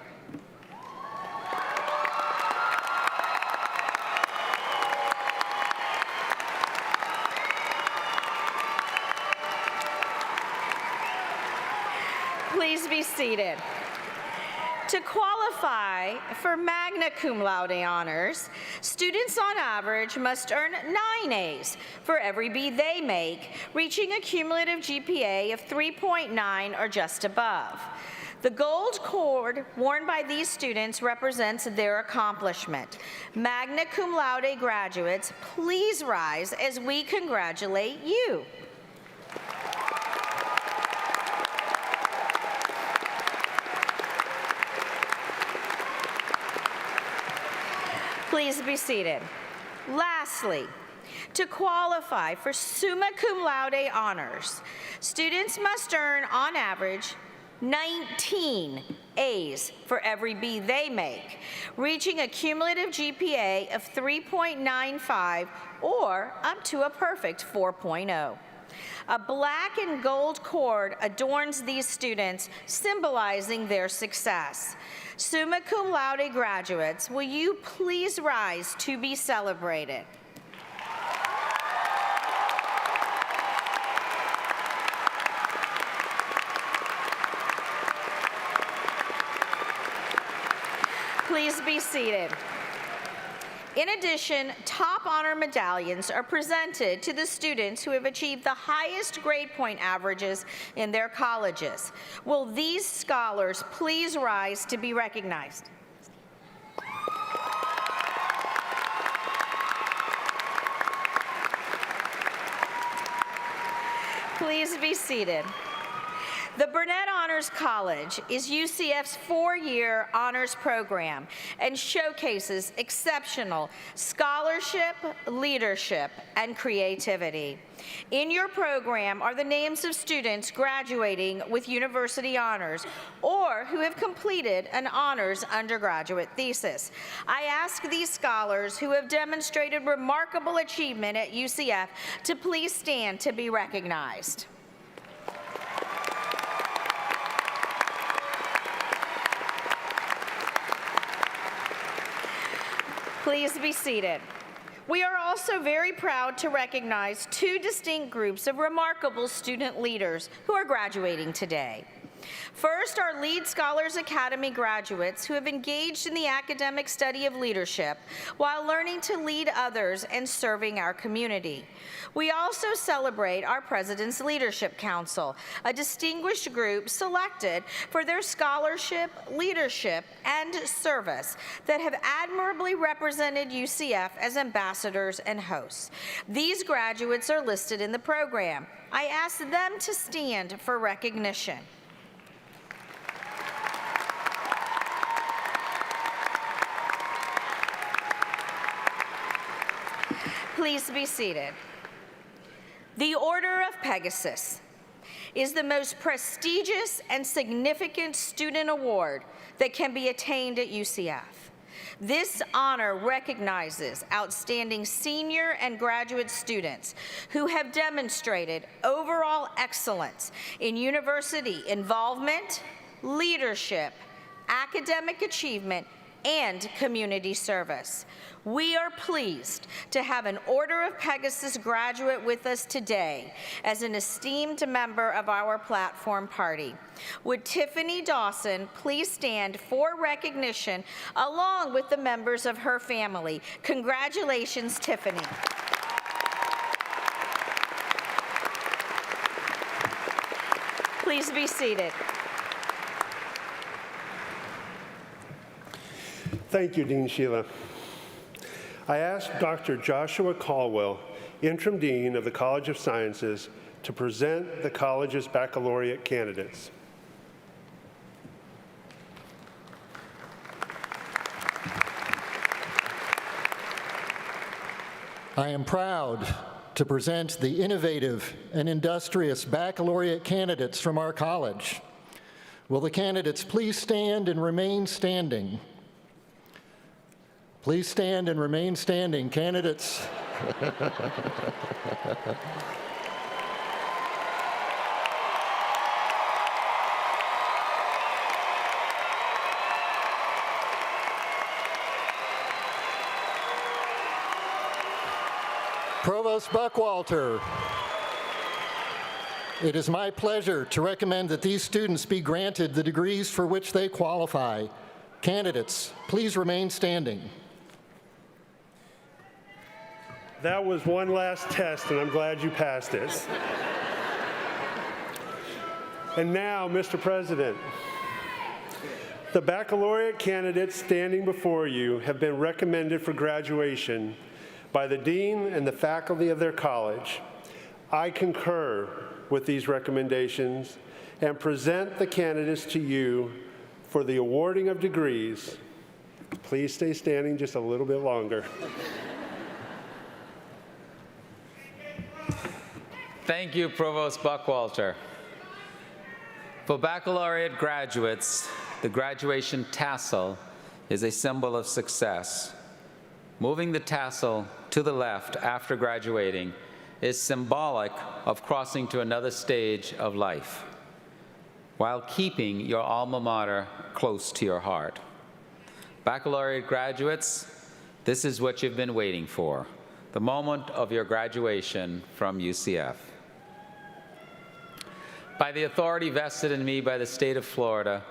Please be seated. To qualify for magna cum laude honors, students on average must earn 9 A's for every B they make, reaching a cumulative GPA of 3.9 or just above. The gold cord worn by these students represents their accomplishment. Magna cum laude graduates, please rise as we congratulate you. Please be seated. Lastly, to qualify for summa cum laude honors, students must earn, on average, 19 A's for every B they make, reaching a cumulative GPA of 3.95 or up to a perfect 4.0. A black and gold cord adorns these students, symbolizing their success. Summa cum laude graduates, will you please rise to be celebrated? Please be seated. In addition, top honor medallions are presented to the students who have achieved the highest grade point averages in their colleges. Will these scholars please rise to be recognized? Please be seated. The Burnett Honors College is UCF's 4-year honors program and showcases exceptional scholarship, leadership, and creativity. In your program are the names of students graduating with university honors or who have completed an honors undergraduate thesis. I ask these scholars who have demonstrated remarkable achievement at UCF to please stand to be recognized. Please be seated. We are also very proud to recognize 2 distinct groups of remarkable student leaders who are graduating today. First, our Lead Scholars Academy graduates who have engaged in the academic study of leadership while learning to lead others and serving our community. We also celebrate our President's Leadership Council, a distinguished group selected for their scholarship, leadership, and service that have admirably represented UCF as ambassadors and hosts. These graduates are listed in the program. I ask them to stand for recognition. Please be seated. The Order of Pegasus is the most prestigious and significant student award that can be attained at UCF. This honor recognizes outstanding senior and graduate students who have demonstrated overall excellence in university involvement, leadership, academic achievement, and community service. We are pleased to have an Order of Pegasus graduate with us today as an esteemed member of our platform party. Would Tiffany Dawson please stand for recognition along with the members of her family? Congratulations, Tiffany. Please be seated. Thank you, Dean Sheila. I ask Dr. Joshua Caldwell, Interim Dean of the College of Sciences, to present the college's baccalaureate candidates. I am proud to present the innovative and industrious baccalaureate candidates from our college. Will the candidates please stand and remain standing? Please stand and remain standing, candidates. Provost Buckwalter. It is my pleasure to recommend that these students be granted the degrees for which they qualify. Candidates, please remain standing. That was one last test, and I'm glad you passed it. And now, Mr. President, the baccalaureate candidates standing before you have been recommended for graduation by the dean and the faculty of their college. I concur with these recommendations and present the candidates to you for the awarding of degrees. Please stay standing just a little bit longer. Thank you, Provost Buckwalter. For baccalaureate graduates, the graduation tassel is a symbol of success. Moving the tassel to the left after graduating is symbolic of crossing to another stage of life, while keeping your alma mater close to your heart. Baccalaureate graduates, this is what you've been waiting for, the moment of your graduation from UCF. By the authority vested in me by the state of Florida,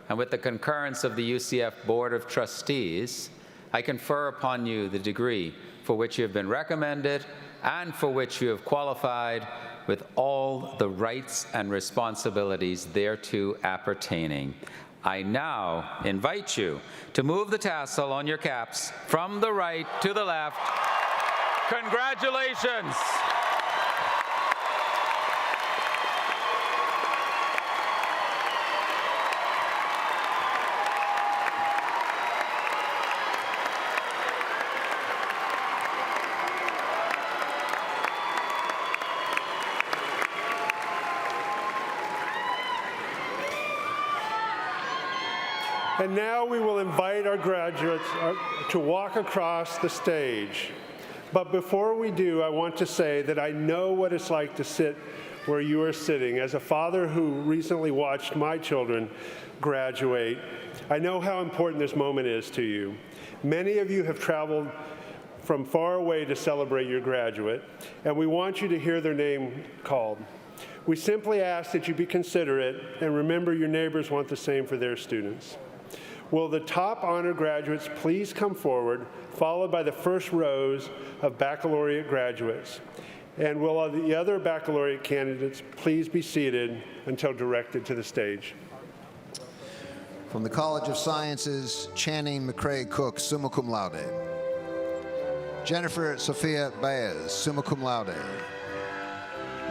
and with the concurrence of the UCF Board of Trustees, I confer upon you the degree for which you have been recommended and for which you have qualified with all the rights and responsibilities thereto appertaining. I now invite you to move the tassel on your caps from the right to the left. Congratulations. And now we will invite our graduates to walk across the stage. But before we do, I want to say that I know what it's like to sit where you are sitting. As a father who recently watched my children graduate, I know how important this moment is to you. Many of you have traveled from far away to celebrate your graduate, and we want you to hear their name called. We simply ask that you be considerate and remember your neighbors want the same for their students. Will the top honor graduates please come forward, followed by the first rows of baccalaureate graduates? And will the other baccalaureate candidates please be seated until directed to the stage? From the College of Sciences, Channing McCrae Cook, summa cum laude. Jennifer Sophia Baez, summa cum laude.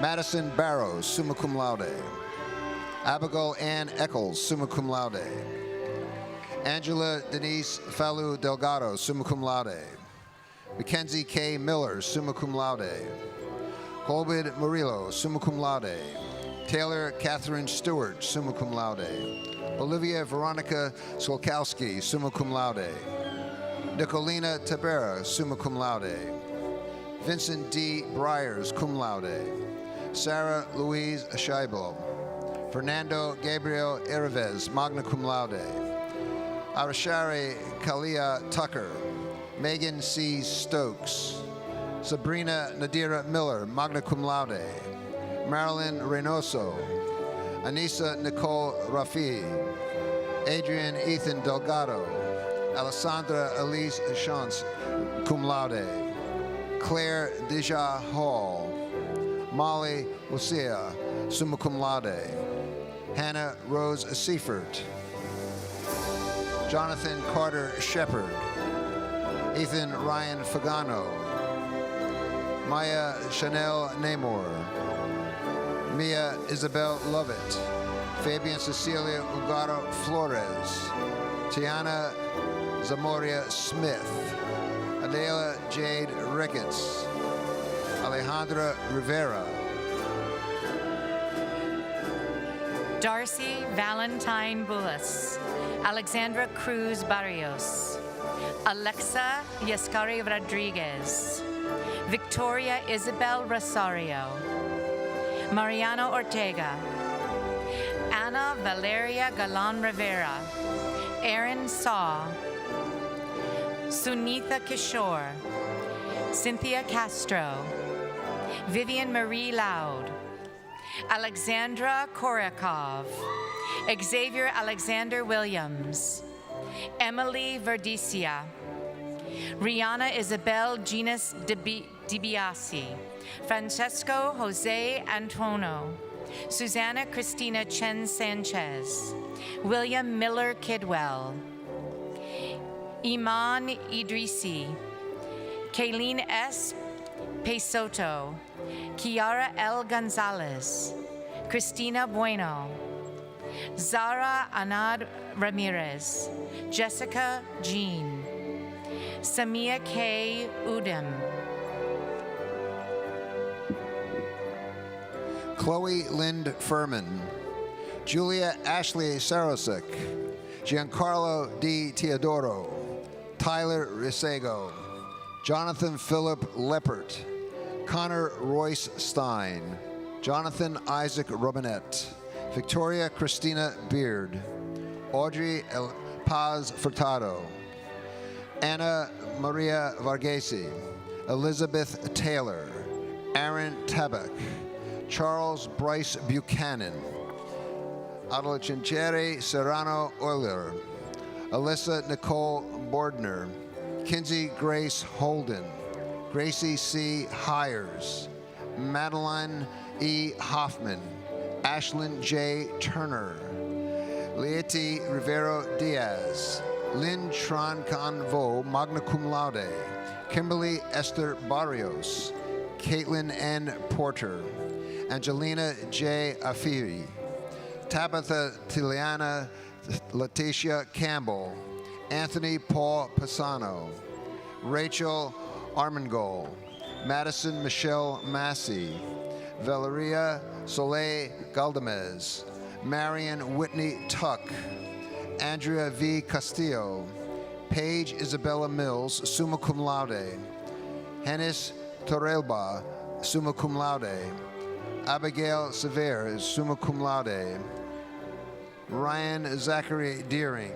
Madison Barrows, summa cum laude. Abigail Ann Eccles, summa cum laude. Angela Denise Falu Delgado, summa cum laude. Mackenzie K. Miller, summa cum laude. Colbert Murillo, summa cum laude. Taylor Catherine Stewart, summa cum laude. Olivia Veronica Solkowski, summa cum laude. Nicolina Tabera, summa cum laude. Vincent D. Briers, cum laude. Sarah Louise Scheibel. Fernando Gabriel Erevez, magna cum laude. Arashari Kalia Tucker. Megan C. Stokes. Sabrina Nadira Miller, magna cum laude. Marilyn Reynoso. Anissa Nicole Rafi. Adrian Ethan Delgado. Alessandra Elise Chance, cum laude. Claire Deja Hall. Molly Lucia, summa cum laude. Hannah Rose Seifert. Jonathan Carter Shepard. Ethan Ryan Fagano. Maya Chanel Namor. Mia Isabel Lovett. Fabian Cecilia Ugaro Flores. Tiana Zamoria Smith. Adela Jade Ricketts. Alejandra Rivera. Darcy Valentine Bullis. Alexandra Cruz Barrios. Alexa Yescari Rodriguez. Victoria Isabel Rosario. Mariano Ortega. Ana Valeria Galan Rivera. Aaron Saw. Sunitha Kishore. Cynthia Castro. Vivian Marie Loud. Alexandra Korakov. Xavier Alexander Williams. Emily Verdicia. Rihanna Isabel Genus DiBiase. Francesco Jose Antuono. Susanna Cristina Chen Sanchez. William Miller Kidwell. Iman Idrisi. Kayleen S. Pesoto. Kiara L. Gonzalez. Christina Bueno. Zara Anad Ramirez. Jessica Jean. Samia K. Udem. Chloe Lind Furman. Julia Ashley Sarosik. Giancarlo D. Teodoro. Tyler Risego. Jonathan Philip Leppert. Connor Royce Stein. Jonathan Isaac Robinette. Victoria Christina Beard. Audrey Paz Furtado. Anna Maria Varghese. Elizabeth Taylor. Aaron Tabak. Charles Bryce Buchanan. Adolcincere Serrano Euler. Alyssa Nicole Bordner. Kinsey Grace Holden. Gracie C. Hires. Madeline E. Hoffman. Ashlyn J. Turner. Lieti Rivero Diaz. Lynn Tron Convo, magna cum laude. Kimberly Esther Barrios. Caitlin N. Porter. Angelina J. Afiri. Tabitha Tiliana Leticia Campbell. Anthony Paul Pisano. Rachel Armengol. Madison Michelle Massey. Valeria Soleil Galdamez. Marion Whitney Tuck. Andrea V. Castillo. Paige Isabella Mills, summa cum laude. Hennis Torrelba, summa cum laude. Abigail Sever, summa cum laude. Ryan Zachary Deering.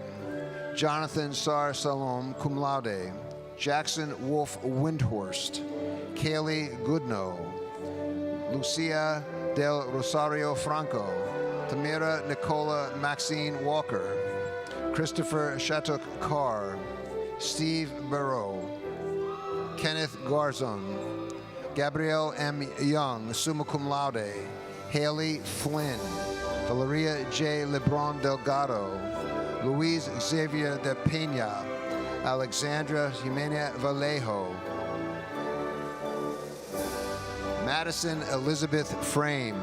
Jonathan Sar Salom, cum laude. Jackson Wolf Windhorst. Kaylee Goodnow. Lucia Del Rosario Franco. Tamira Nicola Maxine Walker. Christopher Shattuck Carr. Steve Burrow. Kenneth Garzon. Gabrielle M. Young, summa cum laude. Haley Flynn. Valeria J. Lebron Delgado. Luis Xavier de Pena. Alexandra Jimena Vallejo. Madison Elizabeth Frame.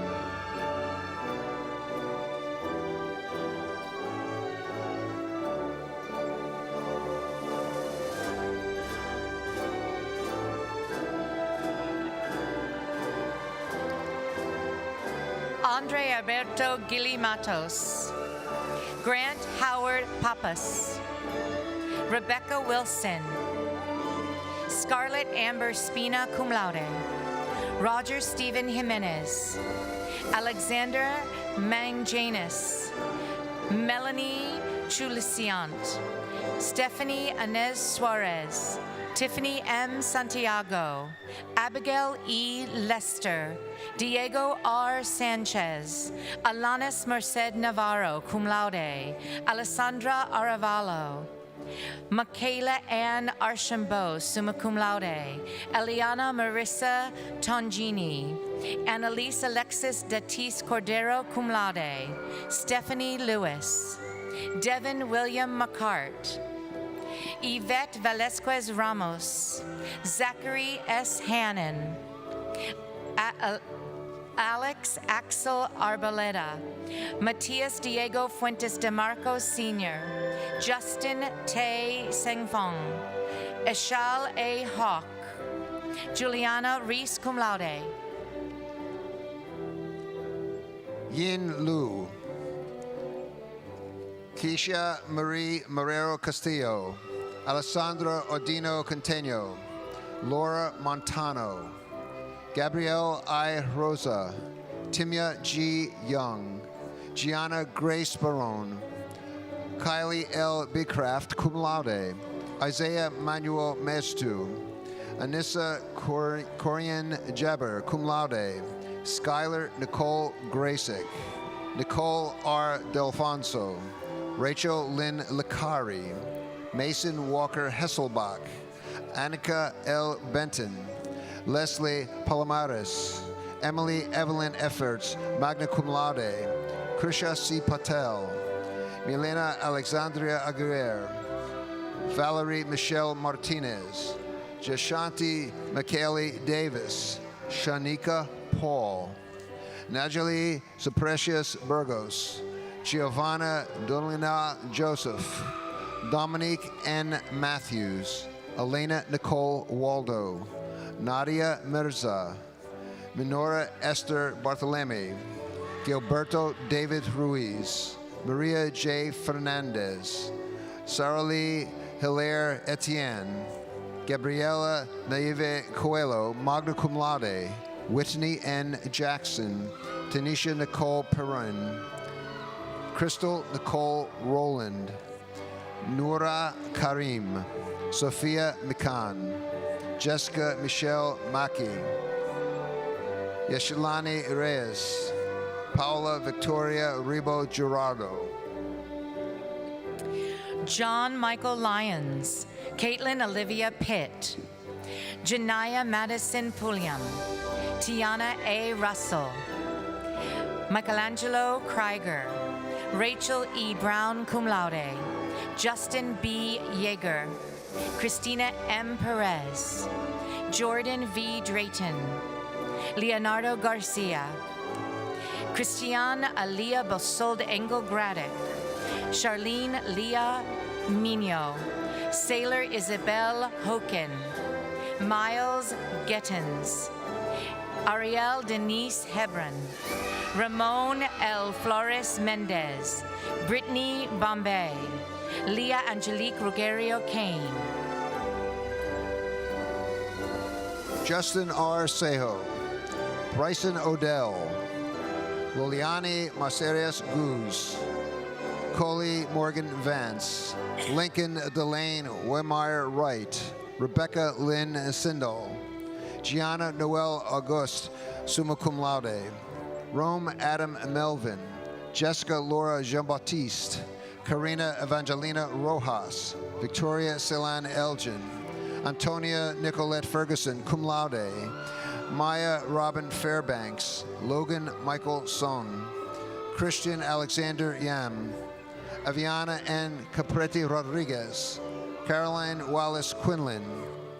Andre Alberto Gili Matos. Grant Howard Papas. Rebecca Wilson. Scarlett Amber Spina, cum laude. Roger Stephen Jimenez. Alexander Manjanis. Melanie Chuliciant. Stephanie Inez Suarez. Tiffany M. Santiago. Abigail E. Lester. Diego R. Sanchez. Alanis Merced Navarro, cum laude. Alessandra Aravalo. Michaela Ann Archambault, summa cum laude. Eliana Marissa Tongini. Annalise Alexis Datis Cordero, cum laude. Stephanie Lewis. Devin William McCart. Yvette Velasquez Ramos. Zachary S. Hannon. Alex Axel Arboleda. Matias Diego Fuentes de Marcos Sr. Justin Tay Sengfong. Eshal A. Hawk. Juliana Reese, cum laude. Yin Lu. Keisha Marie Marrero Castillo. Alessandra Ordino Conteño. Laura Montano. Gabrielle I. Rosa. Timya G. Young. Gianna Grace Barone. Kylie L. Bicraft, cum laude. Isaiah Manuel Mestu. Anissa Corian Jabber, cum laude. Skylar Nicole Grasick. Nicole R. Delfonso. Rachel Lynn Licari. Mason Walker Hesselbach. Annika L. Benton. Leslie Palomares. Emily Evelyn Efforts, magna cum laude. Krisha C. Patel. Milena Alexandria Aguirre. Valerie Michelle Martinez. Jashanti Michaeli Davis. Shanika Paul. Najali Suprecious Burgos. Giovanna Dolina Joseph. Dominique N. Matthews. Elena Nicole Waldo. Nadia Mirza. Minora Esther Bartolome. Gilberto David Ruiz. Maria J. Fernandez. Sarah Lee Hilaire Etienne. Gabriela Naive Coelho, magna cum laude. Whitney N. Jackson. Tanisha Nicole Perrin. Crystal Nicole Rowland. Noura Karim. Sophia Mikan. Jessica Michelle Maki. Yeshilani Reyes. Paula Victoria Ribo Gerardo. John Michael Lyons. Caitlin Olivia Pitt. Janaya Madison Pulliam. Tiana A. Russell. Michelangelo Krieger. Rachel E. Brown, cum laude. Justin B. Yeager. Christina M. Perez. Jordan V. Drayton. Leonardo Garcia. Christiane Alia Bosold Engel Graddick. Charlene Leah Mino. Sailor Isabel Hoken. Miles Gettins. Ariel Denise Hebron. Ramon L. Flores Mendez. Brittany Bombay. Leah Angelique Rogerio Kane. Justin R. Sejo. Bryson Odell. Liliani Macerias Guz. Coley Morgan Vance. Lincoln Delane Wemeyer Wright. Rebecca Lynn Sindel. Gianna Noel Auguste, summa cum laude. Rome Adam Melvin. Jessica Laura Jean-Baptiste. Karina Evangelina Rojas. Victoria Celan Elgin. Antonia Nicolette Ferguson, cum laude. Maya Robin Fairbanks. Logan Michael Son. Christian Alexander Yam. Aviana N. Capretti Rodriguez. Caroline Wallace Quinlan.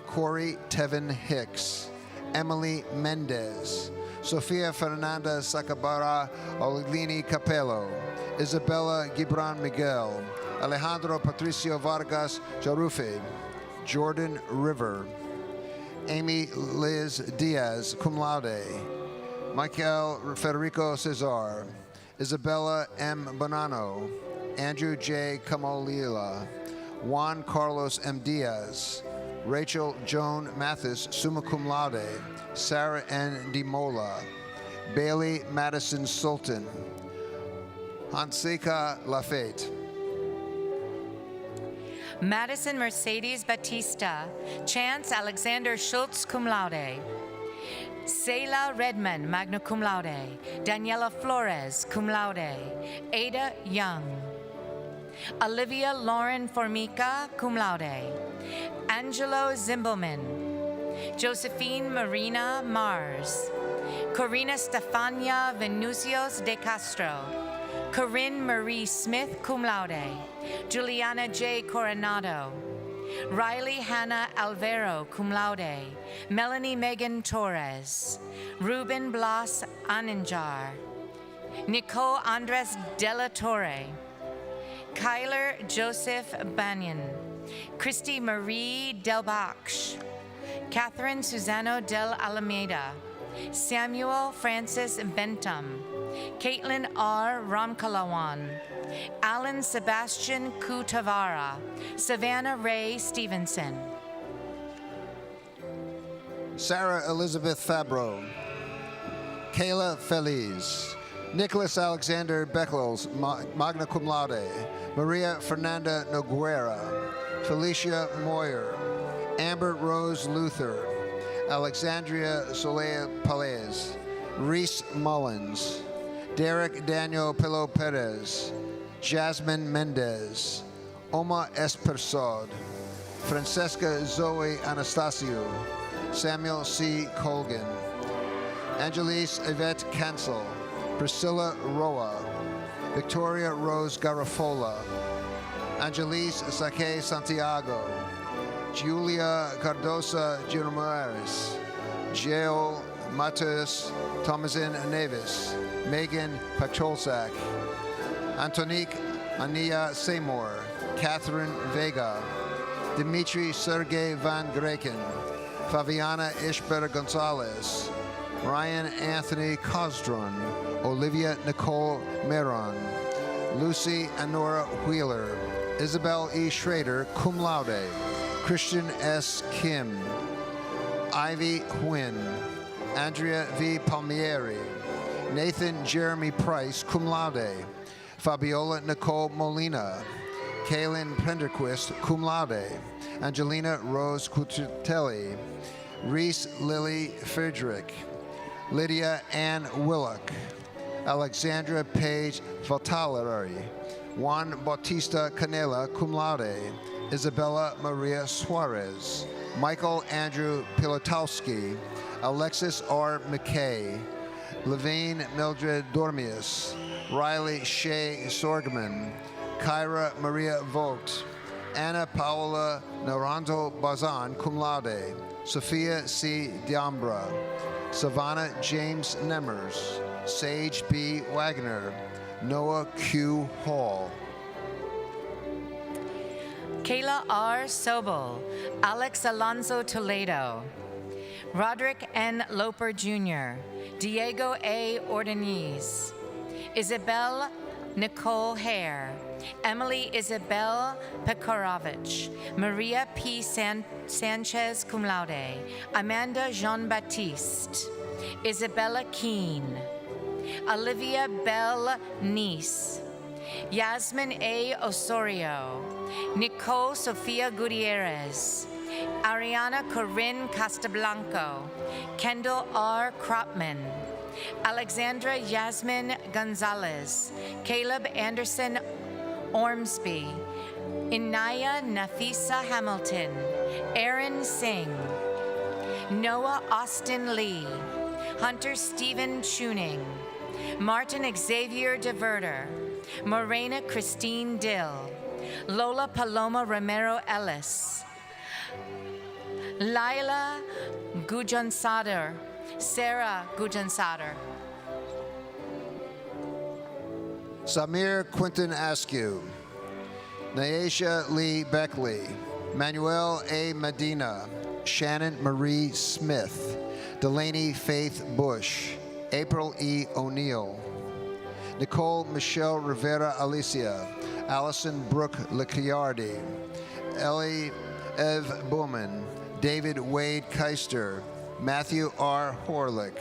Corey Tevin Hicks. Emily Mendez. Sofia Fernanda Sacabara Oliglini Capello. Isabella Gibran Miguel. Alejandro Patricio Vargas Jarufe. Jordan River. Amy Liz Diaz, cum laude. Michael Federico Cesar. Isabella M. Bonanno. Andrew J. Kamolila. Juan Carlos M. Diaz, Rachel Joan Mathis, summa cum laude, Sarah N. DiMola, Bailey Madison Sultan, Hansika Lafayette, Madison Mercedes Batista, Chance Alexander Schultz, cum laude. Selah Redmond, magna cum laude. Daniela Flores, cum laude. Ada Young. Olivia Lauren Formica, cum laude. Angelo Zimbelman. Josephine Marina Mars. Corina Stefania Venusios de Castro. Corinne Marie Smith, cum laude. Juliana J. Coronado. Riley Hannah Alvaro, cum laude. Melanie Megan Torres. Ruben Blas Anenjar. Nicole Andres De La Torre. Kyler Joseph Banyan. Christy Marie Delbach. Catherine Susano Del Alameda. Samuel Francis Bentham. Caitlin R. Ramkalawan. Alan Sebastian Kutavara. Savannah Ray Stevenson. Sarah Elizabeth Fabro, Kayla Feliz, Nicholas Alexander Beckles, magna cum laude, Maria Fernanda Noguera, Felicia Moyer, Amber Rose Luther, Alexandria Solea Palez, Reese Mullins, Derek Daniel Pilo Perez, Jasmine Mendez, Oma Espersod, Francesca Zoe Anastasio, Samuel C. Colgan, Angelise Yvette Cancel, Priscilla Roa, Victoria Rose Garafola, Angelise Sake Santiago, Julia Cardosa Giromares, Geo Matus Thomasin Nevis, Megan Pacholsak, Antonique Ania Seymour, Catherine Vega, Dimitri Sergey Van Greken, Fabiana Ishber Gonzalez, Ryan Anthony Cosdron, Olivia Nicole Meron, Lucy Anora Wheeler, Isabel E. Schrader, cum laude, Christian S. Kim, Ivy Huynh, Andrea V. Palmieri, Nathan Jeremy Price, cum laude, Fabiola Nicole Molina, Kaylin Penderquist, cum laude, Angelina Rose Cutritelli, Reese Lily Friedrich, Lydia Ann Willock, Alexandra Page Valtalari, Juan Bautista Canela, cum laude, Isabella Maria Suarez, Michael Andrew Pilotowski, Alexis R. McKay, Levine Mildred Dormius, Riley Shea Sorgman, Kyra Maria Vogt, Anna Paola Naranjo Bazan, cum laude, Sophia C. Diambra, Savannah James Nemmers, Sage B. Wagner, Noah Q. Hall. Kayla R. Sobel, Alex Alonso Toledo, Roderick N. Loper Jr., Diego A. Ordonez, Isabel Nicole Hare, Emily Isabel Pekorovich, Maria P. Sanchez cum laude, Amanda Jean-Baptiste, Isabella Keene, Olivia Bell Nice, Yasmin A. Osorio, Nicole Sofia Gutierrez, Ariana Corinne Castablanco, Kendall R. Kropman, Alexandra Yasmin Gonzalez, Caleb Anderson Ormsby, Inaya Nafisa Hamilton, Aaron Singh, Noah Austin Lee, Hunter Stephen Tuning, Martin Xavier DeVerter, Morena Christine Dill, Lola Paloma Romero Ellis, Lila Gujansadar, Sarah Gujansadar, Samir Quinton Askew, Naisha Lee Beckley, Manuel A. Medina, Shannon Marie Smith, Delaney Faith Bush, April E. O'Neill, Nicole Michelle Rivera Alicia, Allison Brooke Licciardi, Ellie Ev Bowman, David Wade Keister, Matthew R. Horlick,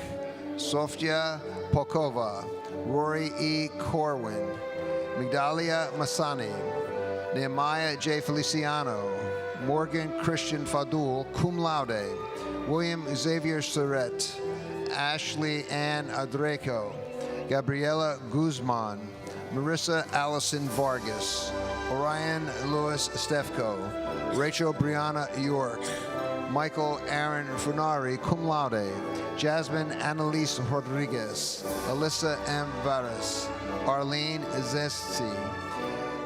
Sofia Pokova, Rory E. Corwin, Migdalia Masani, Nehemiah J. Feliciano, Morgan Christian Fadul, cum laude, William Xavier Surrett, Ashley Ann Adreco, Gabriela Guzman, Marissa Allison Vargas, Orion Louis Stefko, Rachel Brianna York, Michael Aaron Funari, cum laude, Jasmine Annalise Rodriguez, Alyssa M. Varas, Arlene Zesti,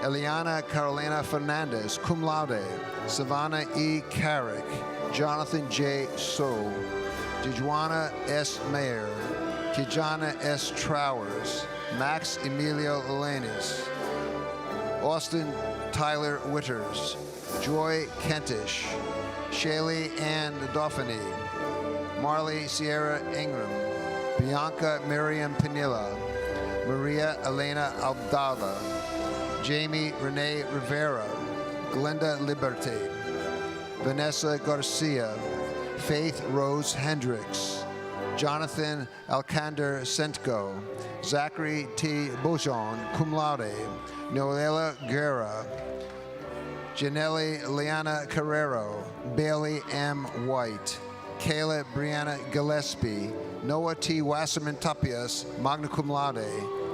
Eliana Carolina Fernandez, cum laude, Savannah E. Carrick, Jonathan J. So, Tijuana S. Mayer, Kijana S. Trowers, Max Emilio Elenis, Austin Tyler Witters, Joy Kentish, Shaylee Ann Dauphiny, Marley Sierra Ingram, Bianca Miriam Pinilla, Maria Elena Abdallah, Jamie Renee Rivera, Glenda Liberté, Vanessa Garcia, Faith Rose Hendricks, Jonathan Alcander Sentko, Zachary T. Bouchon, cum laude, Noelia Guerra, Janelle Liana Carrero, Bailey M. White, Kayla Brianna Gillespie, Noah T. Wasserman Tapias, magna cum laude,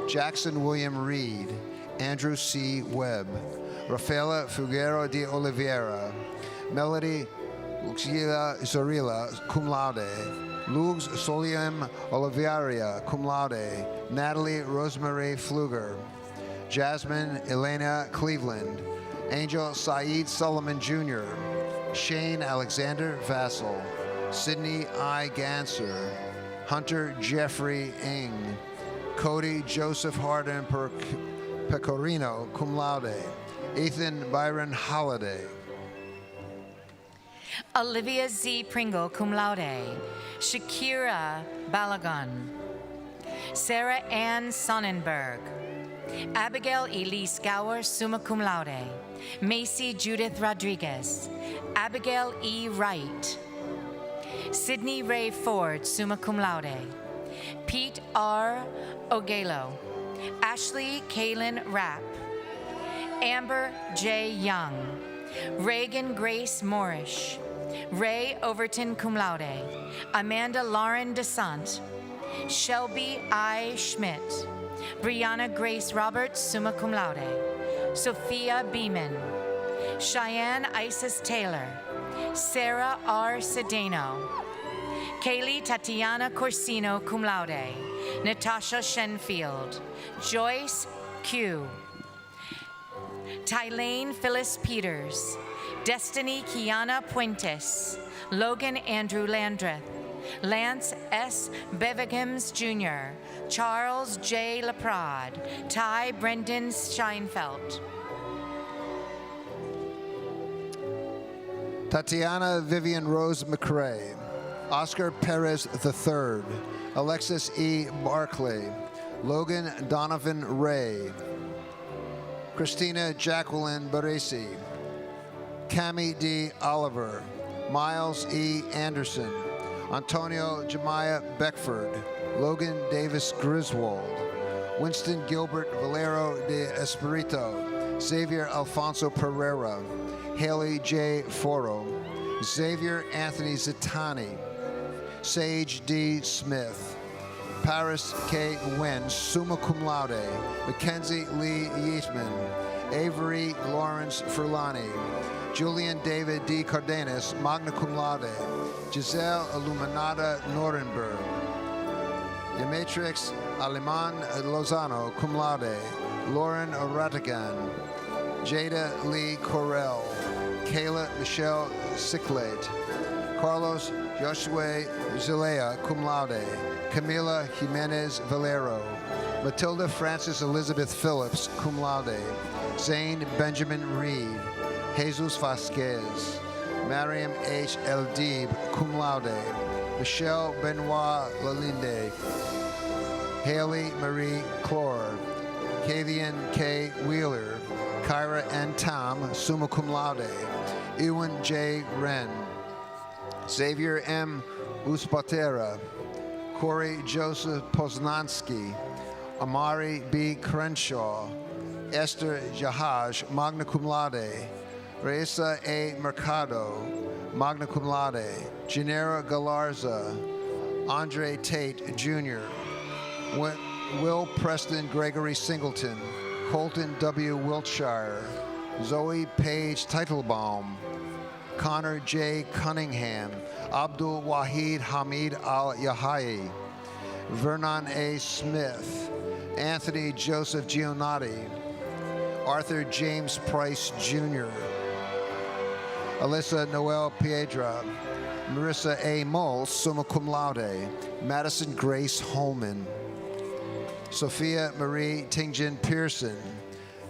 Jackson William Reed, Andrew C. Webb, Rafaela Figueroa de Oliveira, Melody Luxila Zorilla, cum laude, Lugs Solium Oliveira, cum laude, Natalie Rosemary Pfluger, Jasmine Elena Cleveland, Angel Saeed Solomon Jr., Shane Alexander Vassell, Sydney I. Ganser, Hunter Jeffrey Ng, Cody Joseph Harden Pecorino, cum laude, Ethan Byron Holliday, Olivia Z. Pringle, cum laude, Shakira Balagan, Sarah Ann Sonnenberg, Abigail Elise Gower, summa cum laude, Macy Judith Rodriguez, Abigail E. Wright, Sydney Ray Ford, summa cum laude, Pete R. Ogelo, Ashley Kaylin Rapp, Amber J. Young, Reagan Grace Morrish, Ray Overton cum laude, Amanda Lauren DeSant, Shelby I. Schmidt, Brianna Grace Roberts, summa cum laude, Sophia Beeman, Cheyenne Isis Taylor, Sarah R. Sedano, Kaylee Tatiana Corsino, cum laude, Natasha Shenfield, Joyce Q, Tylane Phyllis Peters, Destiny Kiana Puentes, Logan Andrew Landreth, Lance S. Bevigims Jr., Charles J. Laprade, Ty Brendan Scheinfeld, Tatiana Vivian Rose McRae, Oscar Perez III, Alexis E. Barclay, Logan Donovan Ray, Christina Jacqueline Baresi, Cami D. Oliver, Miles E. Anderson, Antonio Jemiah Beckford, Logan Davis Griswold, Winston Gilbert Valero de Espirito, Xavier Alfonso Pereira, Haley J. Foro, Xavier Anthony Zitani, Sage D. Smith, Paris K. Nguyen, summa cum laude, Mackenzie Lee Yeatman, Avery Lawrence Furlani, Julian David D. Cardenas, magna cum laude, Giselle Illuminata Norenberg, Demetrix Aleman Lozano, cum laude, Lauren Ratigan, Jada Lee Correll, Kayla Michelle Sicklate, Carlos Joshua Zilea, cum laude, Camila Jimenez Valero, Matilda Frances Elizabeth Phillips, cum laude, Zane Benjamin Reed, Jesus Vasquez, Mariam H. El Deeb, cum laude, Michelle Benoit Lalinde, Haley Marie Clore, Kavian K. Wheeler, Kyra N. Tam, summa cum laude. Ewan J. Wren. Xavier M. Uspatera. Corey Joseph Poznansky. Amari B. Crenshaw. Esther Jahaj, magna cum laude. Raisa A. Mercado, magna cum laude. Genera Galarza. Andre Tate, Jr. Will Preston Gregory Singleton. Colton W. Wiltshire. Zoe Page Teitelbaum. Connor J. Cunningham. Abdul Wahid Hamid Al-Yahayi. Vernon A. Smith. Anthony Joseph Gionati. Arthur James Price Jr. Alyssa Noel Piedra. Marissa A. Moll, summa cum laude. Madison Grace Holman. Sophia Marie Tingjin Pearson.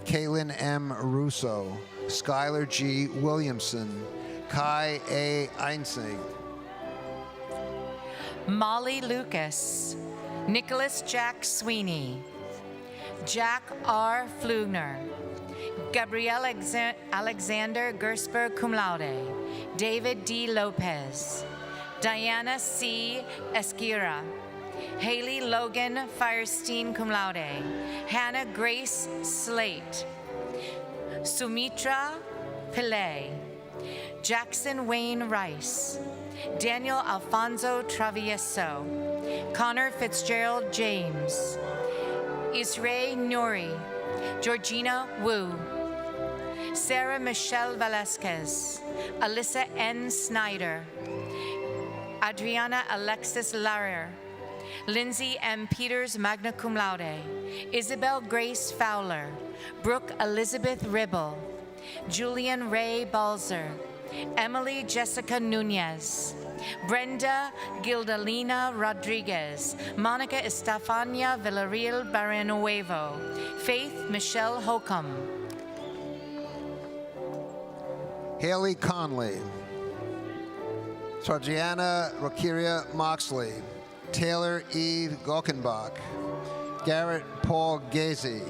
Caitlin M. Russo. Skylar G. Williamson. Kai A. Einsig. Molly Lucas. Nicholas Jack Sweeney. Jack R. Flugner. Gabrielle Alexander Gersberg cum laude. David D. Lopez. Diana C. Esquira. Haley Logan Firestein cum laude. Hannah Grace Slate. Sumitra Pillay. Jackson Wayne Rice. Daniel Alfonso Travieso. Connor Fitzgerald James. Israel Nuri. Georgina Wu. Sarah Michelle Velasquez. Alyssa N. Snyder. Adriana Alexis Larrer. Lindsay M. Peters, magna cum laude. Isabel Grace Fowler. Brooke Elizabeth Ribble. Julian Ray Balzer. Emily Jessica Nunez. Brenda Gildalina Rodriguez. Monica Estefania Villarreal Barrenuevo. Faith Michelle Holcomb. Haley Conley. Sargiana Rokiria Moxley. Taylor Eve Gockenbach. Garrett Paul Gazy.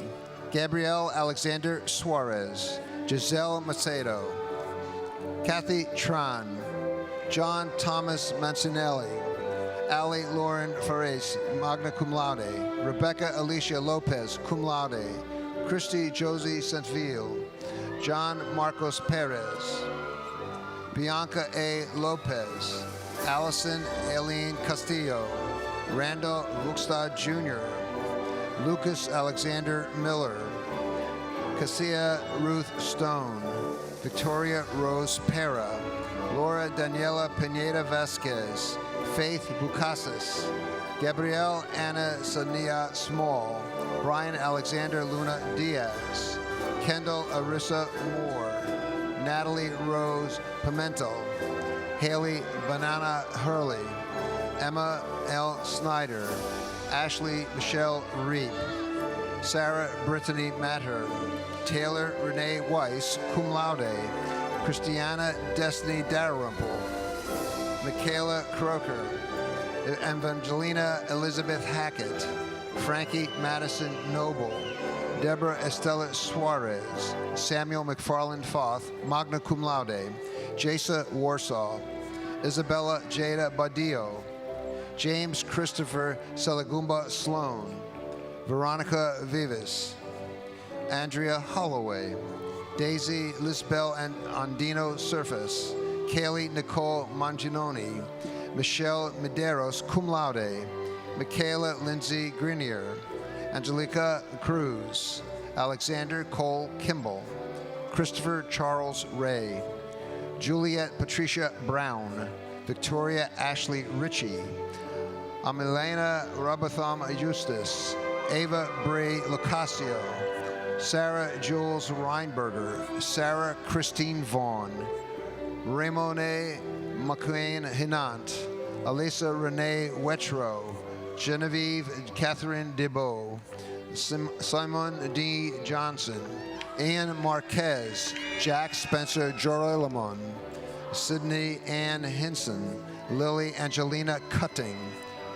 Gabrielle Alexander Suarez. Giselle Macedo. Kathy Tran. John Thomas Mancinelli. Ali Lauren Fares, magna cum laude. Rebecca Alicia Lopez, cum laude. Christy Josie Centville. John Marcos Perez. Bianca A. Lopez. Allison Aileen Castillo. Randall Ruxtad Jr. Lucas Alexander Miller. Cassia Ruth Stone. Victoria Rose Pera. Laura Daniela Pineda Vasquez. Faith Bucasas. Gabrielle Anna Sania Small. Brian Alexander Luna Diaz. Kendall Arissa Moore. Natalie Rose Pimentel. Haley Banana Hurley. Emma L. Snyder. Ashley Michelle Reep. Sarah Brittany Matter. Taylor Renee Weiss, cum laude. Christiana Destiny Dalrymple. Michaela Croker. Evangelina Elizabeth Hackett. Frankie Madison Noble. Deborah Estella Suarez. Samuel McFarland Foth, magna cum laude. Jasa Warsaw. Isabella Jada Badillo. James Christopher Salagumba Sloan. Veronica Vivas. Andrea Holloway. Daisy Lisbel and Andino Surface. Kaylee Nicole Manginoni. Michelle Medeiros, cum laude. Michaela Lindsay Grenier. Angelica Cruz. Alexander Cole Kimball. Christopher Charles Ray. Juliet Patricia Brown. Victoria Ashley Ritchie. Amelena Robotham Eustace. Ava Bray Locasio. Sarah Jules Reinberger. Sarah Christine Vaughn. Raymone McQueen Hinant. Alyssa Renee Wetro. Genevieve Catherine Debeau. Simon D. Johnson. Ian Marquez. Jack Spencer Jorolamon. Sydney Ann Hinson. Lily Angelina Cutting.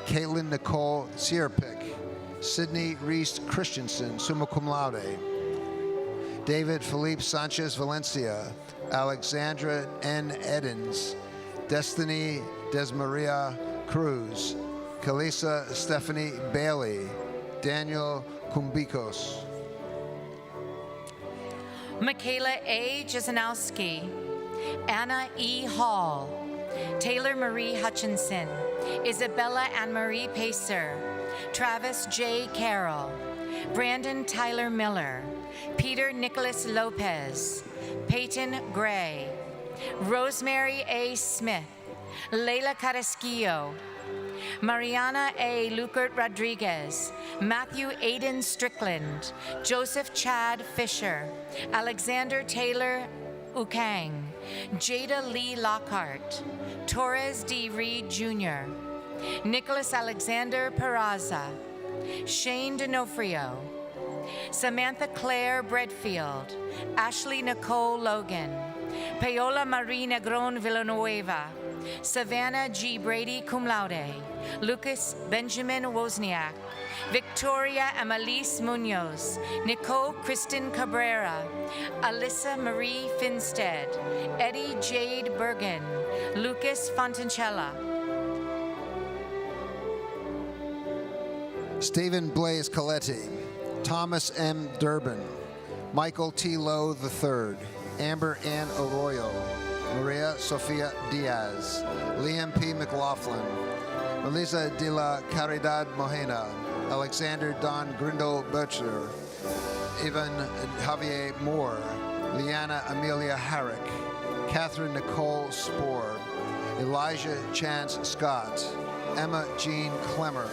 Caitlin Nicole Sierpick. Sydney Reese Christensen, summa cum laude. David Felipe Sanchez Valencia, Alexandra N. Edens, Destiny Desmaria Cruz, Kalisa Stephanie Bailey, Daniel Kumbikos. Michaela A. Jezanowski, Anna E. Hall, Taylor Marie Hutchinson, Isabella Anne-Marie Pacer, Travis J. Carroll, Brandon Tyler Miller, Peter Nicholas Lopez, Peyton Gray, Rosemary A. Smith, Leila Carrasquillo, Mariana A. Lucert Rodriguez, Matthew Aiden Strickland, Joseph Chad Fisher, Alexander Taylor Ukang, Jada Lee Lockhart, Torres D. Reed Jr., Nicholas Alexander Peraza, Shane D'Onofrio, Samantha Claire Bredfield, Ashley Nicole Logan, Paola Marie Negron Villanueva, Savannah G. Brady cum laude, Lucas Benjamin Wozniak, Victoria Amalise Munoz, Nicole Kristen Cabrera, Alyssa Marie Finstead, Eddie Jade Bergen, Lucas Fontancella. Stephen Blaise Coletti, Thomas M. Durbin, Michael T. Lowe III, Amber Ann Arroyo, Maria Sofia Diaz, Liam P. McLaughlin, Melissa de la Caridad Mojena, Alexander Don Grindle Butcher, Ivan Javier Moore, Liana Amelia Herrick, Catherine Nicole Spohr, Elijah Chance Scott, Emma Jean Clemmer,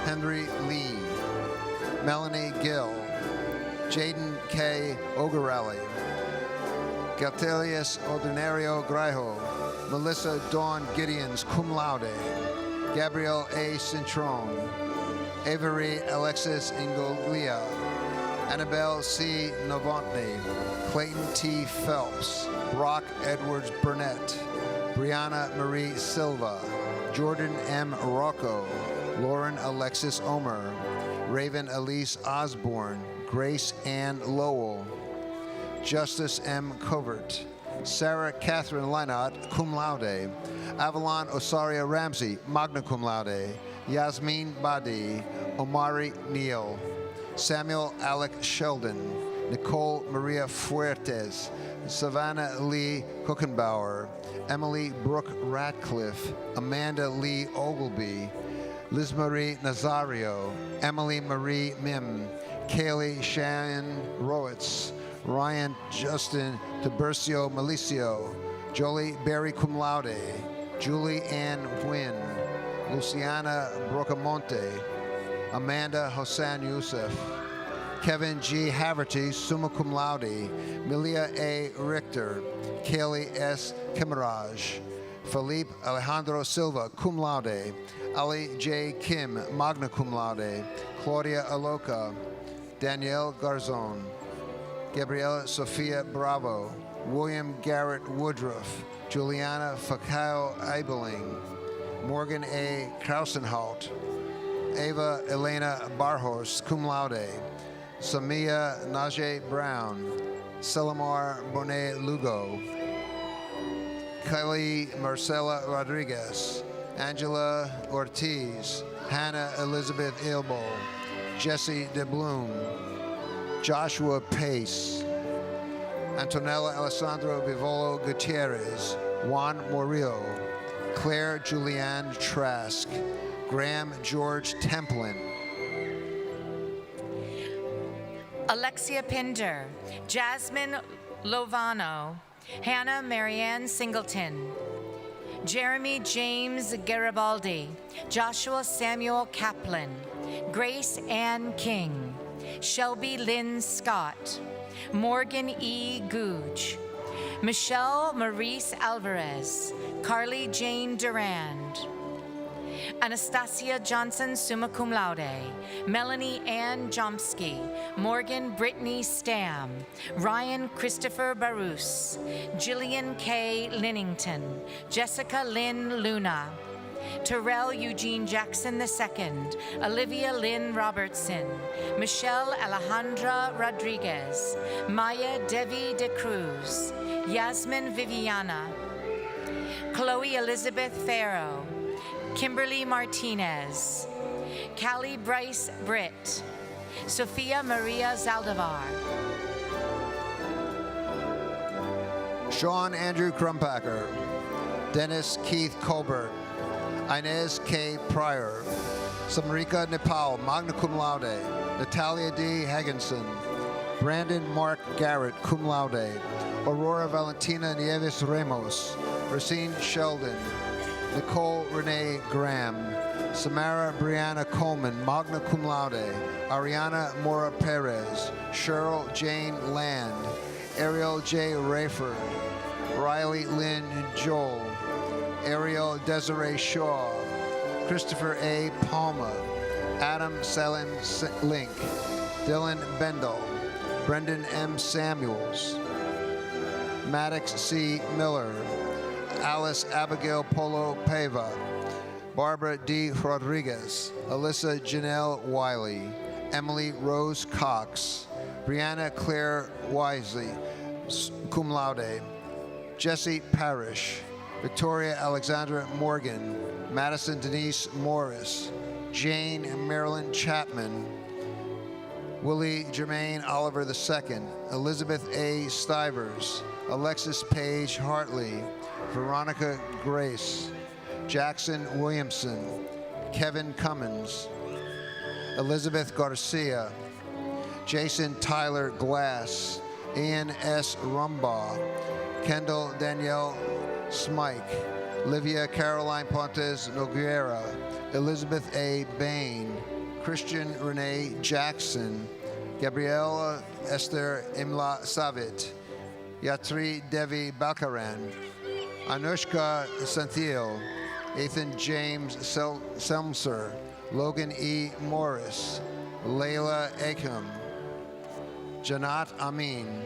Henry Lee, Melanie Gill, Jaden K. Ogarelli, Gatelius Ordinario Graijo, Melissa Dawn Gideons cum laude, Gabrielle A. Cintron, Avery Alexis Ingoglia, Annabelle C. Novotny, Clayton T. Phelps, Brock Edwards Burnett, Brianna Marie Silva, Jordan M. Rocco, Lauren Alexis Omer, Raven Elise Osborne, Grace Ann Lowell, Justice M. Covert, Sarah Catherine Leinott, cum laude, Avalon Osaria Ramsey, magna cum laude, Yasmin Badi, Omari Neal, Samuel Alec Sheldon, Nicole Maria Fuertes, Savannah Lee Kuchenbauer, Emily Brooke Ratcliffe, Amanda Lee Ogleby, Liz Marie Nazario, Emily Marie Mim, Kaylee Shannon Rowitz, Ryan Justin Tiburcio Malicio, Jolie Berry cum laude, Julie Ann Wynn, Luciana Brocamonte, Amanda Hossan Youssef, Kevin G. Haverty, summa cum laude, Milia A. Richter, Kaylee S. Kimaraj, Felipe Alejandro Silva, cum laude, Ali J. Kim, magna cum laude, Claudia Aloca, Danielle Garzon, Gabriela Sofia Bravo, William Garrett Woodruff, Juliana Fakao Eibeling, Morgan A. Krausenhout, Ava Elena Barhorst, cum laude, Samia Najee Brown, Selamar Bonet Lugo, Kylie Marcela Rodriguez, Angela Ortiz, Hannah Elizabeth Ilbo, Jesse DeBloom, Joshua Pace, Antonella Alessandro Vivolo Gutierrez, Juan Murillo, Claire Julianne Trask, Graham George Templin, Alexia Pinder, Jasmine Lovano, Hannah Marianne Singleton, Jeremy James Garibaldi, Joshua Samuel Kaplan, Grace Ann King, Shelby Lynn Scott, Morgan E. Googe, Michelle Maurice Alvarez, Carly Jane Durand, Anastasia Johnson, summa cum laude, Melanie Ann Jomsky, Morgan Brittany Stam, Ryan Christopher Barus, Jillian K. Linnington, Jessica Lynn Luna, Terrell Eugene Jackson II, Olivia Lynn Robertson, Michelle Alejandra Rodriguez, Maya Devi de Cruz, Yasmin Viviana, Chloe Elizabeth Farrow, Kimberly Martinez, Callie Bryce Britt, Sophia Maria Zaldivar, Sean Andrew Crumpacker, Dennis Keith Colbert, Inez K. Pryor, Samarika Nepal, magna cum laude, Natalia D. Hagginson, Brandon Mark Garrett, cum laude, Aurora Valentina Nieves Ramos, Racine Sheldon, Nicole Renee Graham, Samara Brianna Coleman, magna cum laude, Ariana Mora Perez, Cheryl Jane Land, Ariel J. Rayford, Riley Lynn Joel, Ariel Desiree Shaw, Christopher A. Palma, Adam Selim Link, Dylan Bendel, Brendan M. Samuels, Maddox C. Miller, Alice Abigail Polo Pava, Barbara D. Rodriguez, Alyssa Janelle Wiley, Emily Rose Cox, Brianna Claire Wisely, cum laude, Jesse Parrish, Victoria Alexandra Morgan, Madison Denise Morris, Jane Marilyn Chapman, Willie Jermaine Oliver II, Elizabeth A. Stivers, Alexis Paige Hartley, Veronica Grace, Jackson Williamson, Kevin Cummins, Elizabeth Garcia, Jason Tyler Glass, Ian S. Rumbaugh, Kendall Danielle Smike, Livia Caroline Pontes Noguera, Elizabeth A. Bain, Christian Renee Jackson, Gabriela Esther Imla Savit, Yatri Devi Bakaran, Anushka Santhil, Ethan James Selmser, Logan E. Morris, Layla Akam, Janat Amin,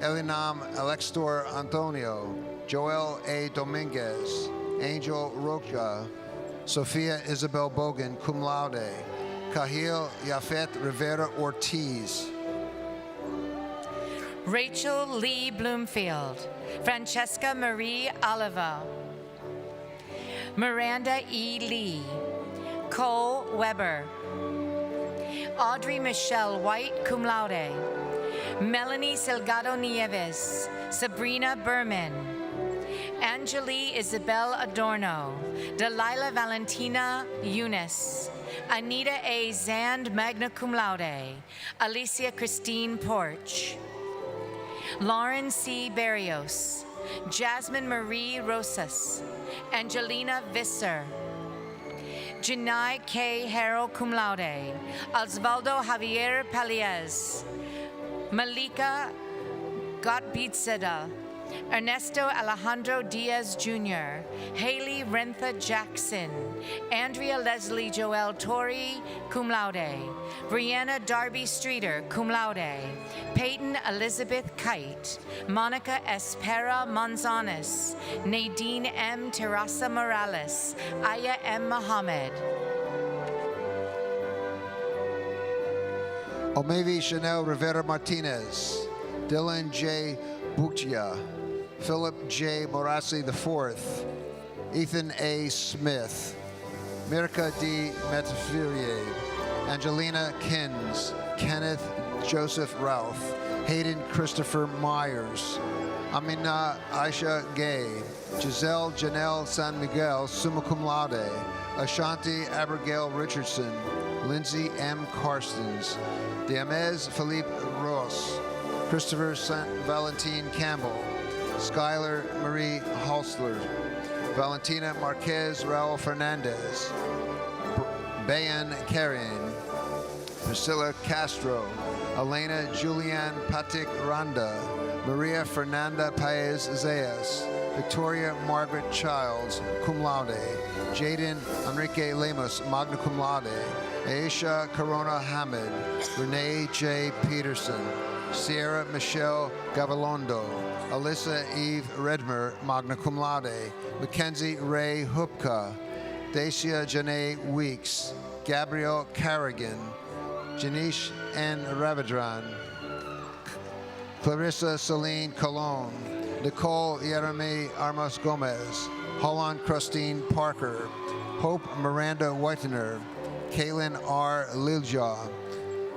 Elinam Alextor Antonio, Joel A. Dominguez, Angel Rocha, Sophia Isabel Bogan, cum laude, Kahil Yafet Rivera Ortiz, Rachel Lee Bloomfield, Francesca Marie Oliva, Miranda E. Lee, Cole Weber, Audrey Michelle White, cum laude, Melanie Salgado Nieves, Sabrina Berman, Angeli Isabel Adorno, Delilah Valentina Eunice, Anita A. Zand, magna cum laude, Alicia Christine Porch, Lauren C. Barrios, Jasmine Marie Rosas, Angelina Visser, Janai K. Harrell, cum laude, Osvaldo Javier Paliez, Malika Gottbeitzeda, Ernesto Alejandro Diaz Jr., Haley Rentha Jackson, Andrea Leslie Joel Torrey, cum laude, Brianna Darby Streeter, cum laude, Peyton Elizabeth Kite, Monica Espera Manzanes, Nadine M. Terrasa Morales, Aya M. Mohammed, Omevi Chanel Rivera Martinez, Dylan J. Buccia, Philip J. Morassi IV, Ethan A. Smith, Mirka D. Metafirie, Angelina Kins, Kenneth Joseph Ralph, Hayden Christopher Myers, Amina Aisha Gay, Giselle Janelle San Miguel, summa cum laude, Ashanti Abigail Richardson, Lindsay M. Karstens, Diamez Philippe Ross, Christopher St. Valentine Campbell, Skylar Marie Halsler, Valentina Marquez Raul Fernandez, Bayan Karian, Priscilla Castro, Elena Julianne Patik Randa, Maria Fernanda Paez Zayas, Victoria Margaret Childs, cum laude, Jaden Enrique Lemos, magna cum laude, Aisha Corona Hamid, Renee J. Peterson, Sierra Michelle Gavalondo, Alyssa Eve Redmer, magna cum laude, Mackenzie Ray Hupka, Dacia Janae Weeks, Gabrielle Carrigan, Janice N. Ravadran, Clarissa Celine Colon, Nicole Jeremy Armas Gomez, Holland Christine Parker, Hope Miranda Whitener, Kaylin R. Lilja,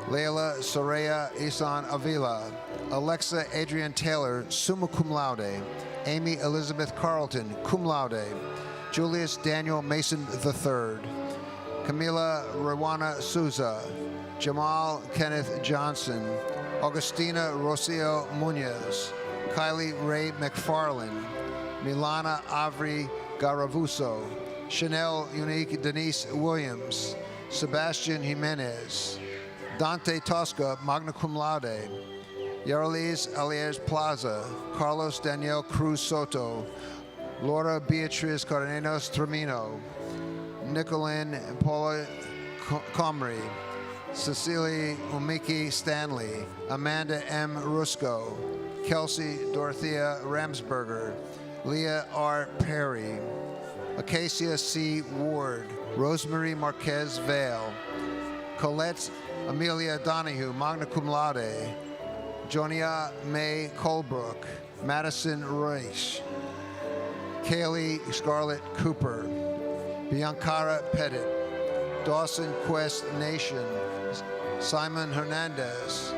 Leila Soraya Isan Avila, Alexa Adrian Taylor, summa cum laude, Amy Elizabeth Carlton, cum laude, Julius Daniel Mason III, Camila Rwana Souza, Jamal Kenneth Johnson, Augustina Rocio Munoz, Kylie Ray McFarland, Milana Avri Garavuso, Chanel Unique Denise Williams, Sebastian Jimenez, Dante Tosca, magna cum laude, Yarlis Aliers Plaza, Carlos Daniel Cruz Soto, Laura Beatriz Cardenas Tremino, Nicolene Paula Comrie, Cecilie Umiki Stanley, Amanda M. Rusco, Kelsey Dorothea Ramsberger, Leah R. Perry, Acacia C. Ward, Rosemary Marquez Vale, Colette Amelia Donahue, magna cum laude, Jonia May Colebrook, Madison Royce, Kaylee Scarlett Cooper, Biancara Pettit, Dawson Quest Nation, Simon Hernandez,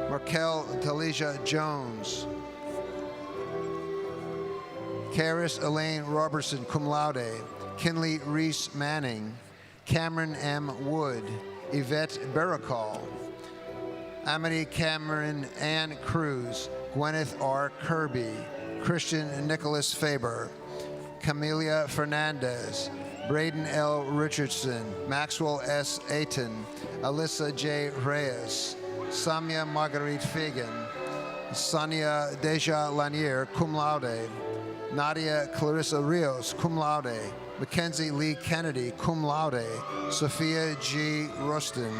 Markel Talisha Jones, Karis Elaine Robertson, cum laude, Kinley Reese Manning, Cameron M. Wood, Yvette Baracol, Amity Cameron Ann Cruz, Gwyneth R. Kirby, Christian Nicholas Faber, Camelia Fernandez, Braden L. Richardson, Maxwell S. Ayton, Alyssa J. Reyes, Samia Marguerite Fagan, Sonia Deja Lanier, cum laude, Nadia Clarissa Rios, cum laude, Mackenzie Lee Kennedy, cum laude, Sophia G. Rustin,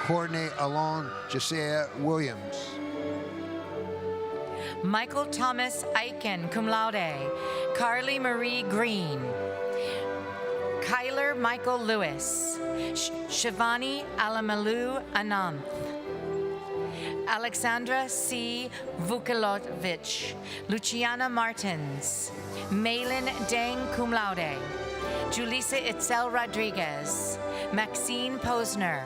Courtney Alon Josiah Williams. Michael Thomas Aiken, cum laude. Carly Marie Green. Kyler Michael Lewis. Shivani Alamalu Ananth. Alexandra C. Vukilovich. Luciana Martins. Malin Deng, cum laude. Julissa Itzel Rodriguez. Maxine Posner.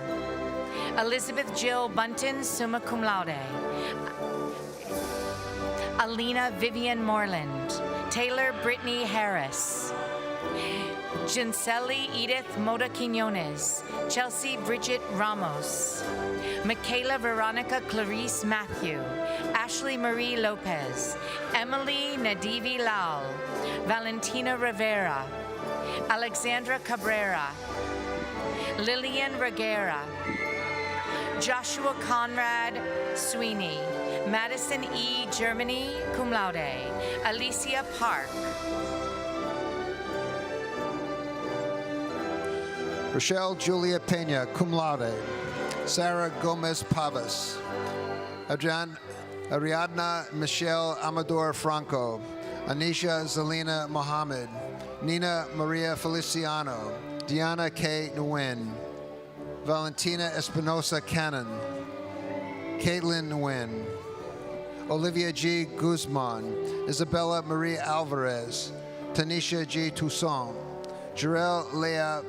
Elizabeth Jill Bunton, summa cum laude. Alina Vivian Moreland. Taylor Brittany Harris. Ginseli Edith Moda Quinones. Chelsea Bridget Ramos. Michaela Veronica Clarice Matthew. Ashley Marie Lopez. Emily Nadivi Lal. Valentina Rivera. Alexandra Cabrera. Lillian Reguera. Joshua Conrad Sweeney. Madison E. Germany, cum laude. Alicia Park. Rochelle Julia Pena, cum laude. Sarah Gomez Pavas. Ariadna Michelle Amador Franco. Anisha Zelina Mohammed. Nina Maria Feliciano. Diana K. Nguyen. Valentina Espinosa Cannon. Caitlin Nguyen. Olivia G. Guzman, Isabella Marie Alvarez, Tanisha G. Toussaint, Jarell Leah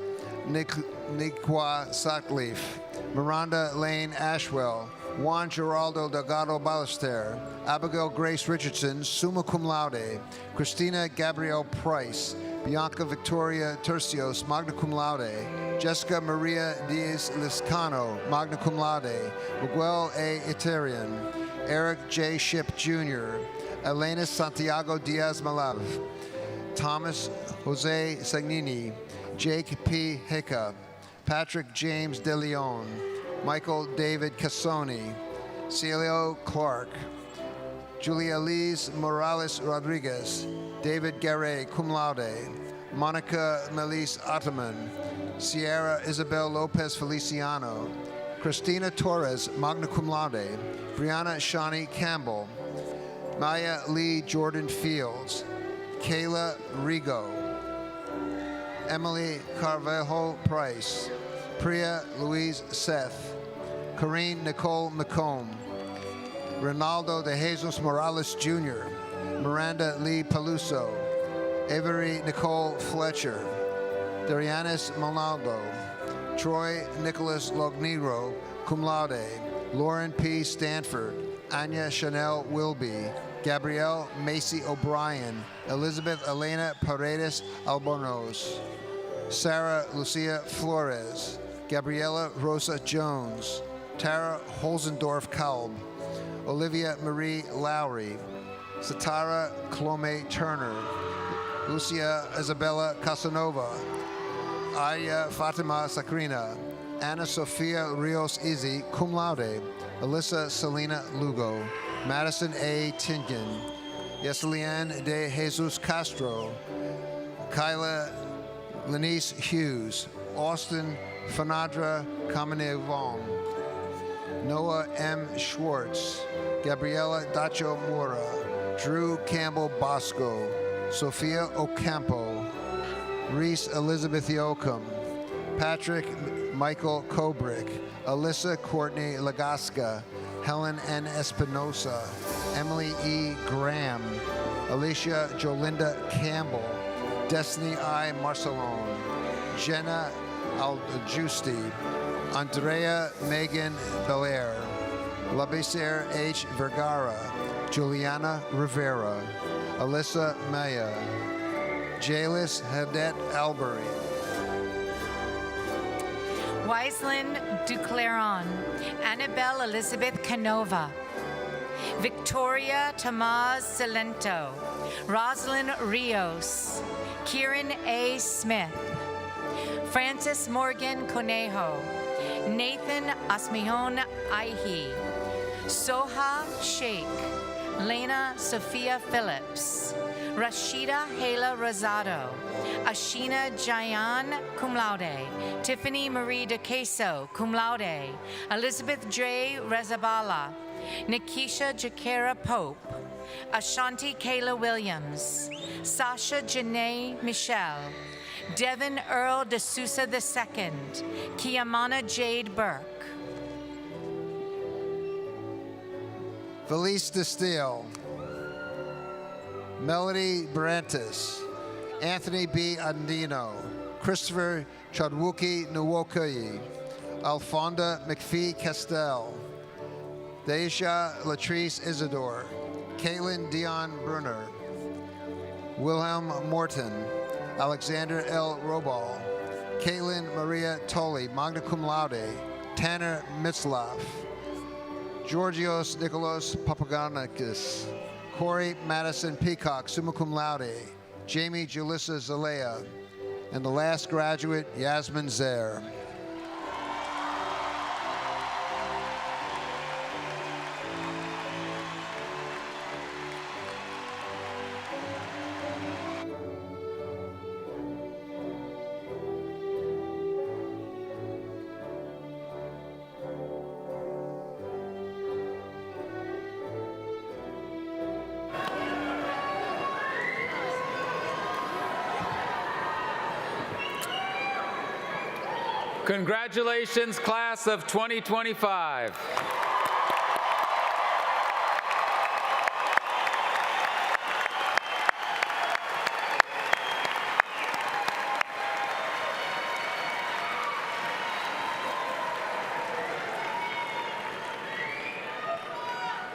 Nikwa Sutcliffe, Miranda Lane Ashwell, Juan Geraldo Delgado Ballester, Abigail Grace Richardson, summa cum laude, Christina Gabrielle Price, Bianca Victoria Tercios, magna cum laude, Jessica Maria Diaz Liscano, magna cum laude, Miguel A. Iterian, Eric J. Ship Jr., Elena Santiago Diaz Malav, Thomas Jose Sagnini, Jake P. Hiccup, Patrick James De Leon, Michael David Cassoni, Celio Clark, Julia Liz Morales Rodriguez, David Garay, cum laude, Monica Melise Ottoman, Sierra Isabel Lopez Feliciano, Christina Torres, magna cum laude, Brianna Shawnee Campbell, Maya Lee Jordan Fields, Kayla Rigo, Emily Carvejo Price, Priya Louise Seth, Corrine Nicole McComb, Ronaldo de Jesus Morales Jr., Miranda Lee Peluso, Avery Nicole Fletcher, Darianis Monaldo, Troy Nicholas Logniro, cum laude, Lauren P. Stanford, Anya Chanel Wilby, Gabrielle Macy O'Brien, Elizabeth Elena Paredes Albornoz, Sarah Lucia Flores, Gabriela Rosa Jones, Tara Holzendorf Kalb, Olivia Marie Lowry, Satara Clome Turner, Lucia Isabella Casanova, Aya Fatima Sakrina, Ana Sofia Rios Izzi, cum laude, Alyssa Selena Lugo, Madison A. Tinkin, Yeselian de Jesus Castro, Kyla Lenice Hughes, Austin Fanadra Kamanevong, Noah M. Schwartz, Gabriela Dacho Mora, Drew Campbell Bosco, Sophia Ocampo, Reese Elizabeth Yoakum, Patrick Michael Kobrick, Alyssa Courtney Lagasca, Helen N. Espinosa, Emily E. Graham, Alicia Jolinda Campbell, Destiny I. Marcelone, Jenna Aljusti, Andrea Megan Belair, Labiser H. Vergara, Juliana Rivera, Alyssa Maya, Jalis Hadet Albury, Wiselyn Duclaron, Annabelle Elizabeth Canova, Victoria Tamaz Salento, Rosalind Rios, Kieran A. Smith, Francis Morgan Conejo, Nathan Asmijon Aihi, Soha Sheikh, Lena Sophia Phillips, Rashida Hala Rosado, Ashina Jayan, cum laude, Tiffany Marie de Queso, cum laude, Elizabeth J. Rezabala, Nikisha Jakera Pope, Ashanti Kayla Williams, Sasha Janae Michelle, Devin Earl de Sousa II, Kiamana Jade Burke, Felice DeStille, Melody Brantis, Anthony B. Andino, Christopher Chodwuki Nwokoye, Alfonda McPhee Castell, Deisha Latrice Isidore, Caitlin Dion Brunner, Wilhelm Morton, Alexander L. Robal, Caitlin Maria Tolley, magna cum laude, Tanner Mitzlaff, Georgios Nicholas Papagonikis, Corey Madison Peacock, summa cum laude, Jamie Julissa Zalea, and the last graduate, Yasmin Zaire. Congratulations, class of 2025.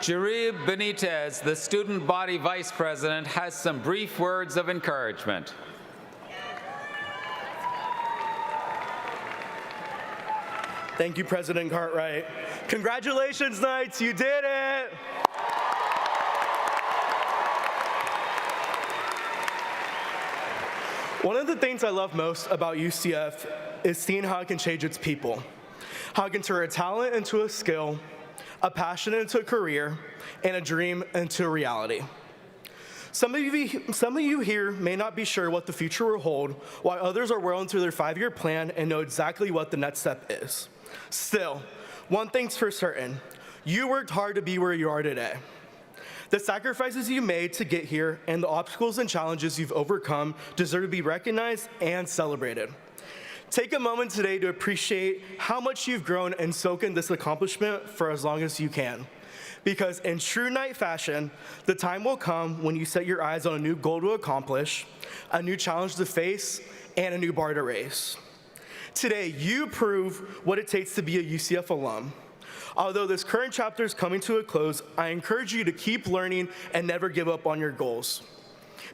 Jarib Benitez, the student body vice president, has some brief words of encouragement. Thank you, President Cartwright. Congratulations, Knights, you did it! One of the things I love most about UCF is seeing how it can change its people, how it can turn a talent into a skill, a passion into a career, and a dream into a reality. Some of you here may not be sure what the future will hold, while others are well into their 5-year plan and know exactly what the next step is. Still, one thing's for certain, you worked hard to be where you are today. The sacrifices you made to get here and the obstacles and challenges you've overcome deserve to be recognized and celebrated. Take a moment today to appreciate how much you've grown and soak in this accomplishment for as long as you can. Because in true Knight fashion, the time will come when you set your eyes on a new goal to accomplish, a new challenge to face, and a new bar to race. Today, you prove what it takes to be a UCF alum. Although this current chapter is coming to a close, I encourage you to keep learning and never give up on your goals.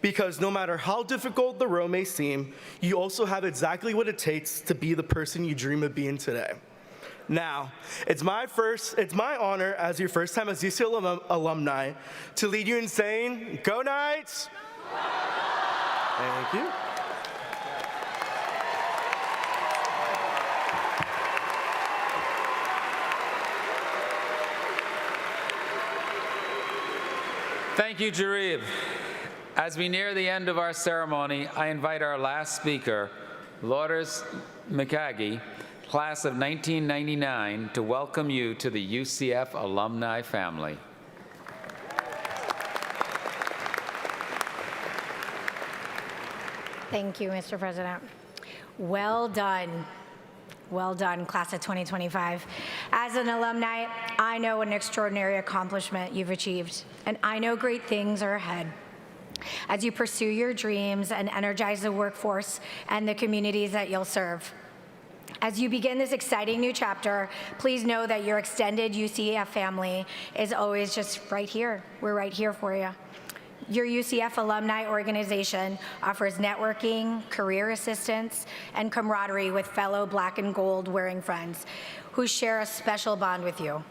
Because no matter how difficult the road may seem, you also have exactly what it takes to be the person you dream of being today. Now, it's my honor as your first time as UCF alumni to lead you in saying, "Go Knights!" Thank you. Thank you, Jarib. As we near the end of our ceremony, I invite our last speaker, Lourdes McCaggy, class of 1999, to welcome you to the UCF alumni family. Thank you, Mr. President. Well done. Well done, class of 2025. As an alumni, I know what an extraordinary accomplishment you've achieved, and I know great things are ahead as you pursue your dreams and energize the workforce and the communities that you'll serve. As you begin this exciting new chapter, please know that your extended UCF family is always just right here. We're right here for you. Your UCF alumni organization offers networking, career assistance, and camaraderie with fellow black and gold wearing friends who share a special bond with you.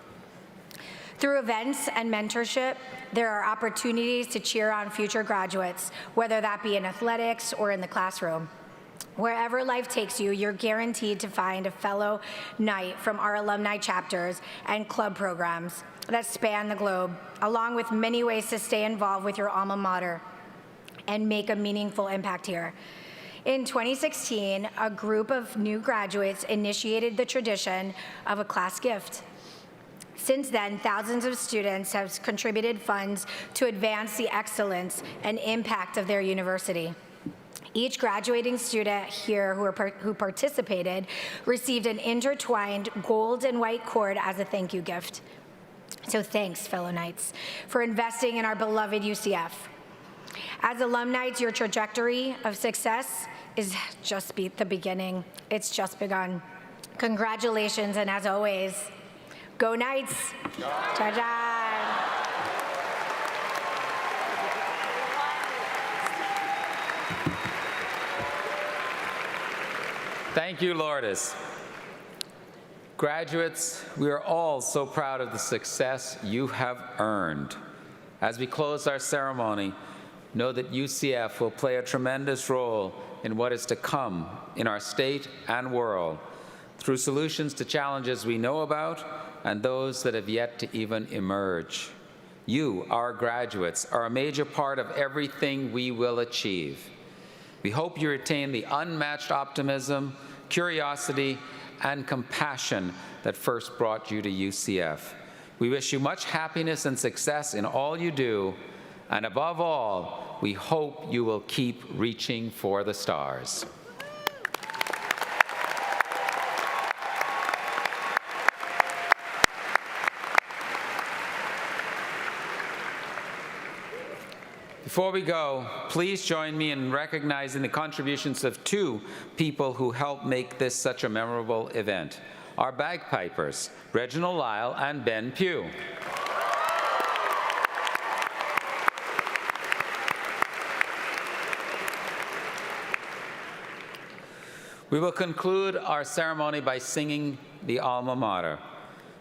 Through events and mentorship, there are opportunities to cheer on future graduates, whether that be in athletics or in the classroom. Wherever life takes you, you're guaranteed to find a fellow Knight from our alumni chapters and club programs that span the globe, along with many ways to stay involved with your alma mater and make a meaningful impact here. In 2016, a group of new graduates initiated the tradition of a class gift. Since then, thousands of students have contributed funds to advance the excellence and impact of their university. Each graduating student here who participated received an intertwined gold and white cord as a thank you gift. So thanks, fellow Knights, for investing in our beloved UCF. As alumni, your trajectory of success is just the beginning. It's just begun. Congratulations, and as always, go Knights! Ta-da! Thank you, Lourdes. Graduates, we are all so proud of the success you have earned. As we close our ceremony, know that UCF will play a tremendous role in what is to come in our state and world through solutions to challenges we know about and those that have yet to even emerge. You, our graduates, are a major part of everything we will achieve. We hope you retain the unmatched optimism, curiosity, and compassion that first brought you to UCF. We wish you much happiness and success in all you do, and above all, we hope you will keep reaching for the stars. Before we go, please join me in recognizing the contributions of two people who helped make this such a memorable event. Our bagpipers, Reginald Lyle and Ben Pugh. We will conclude our ceremony by singing the alma mater.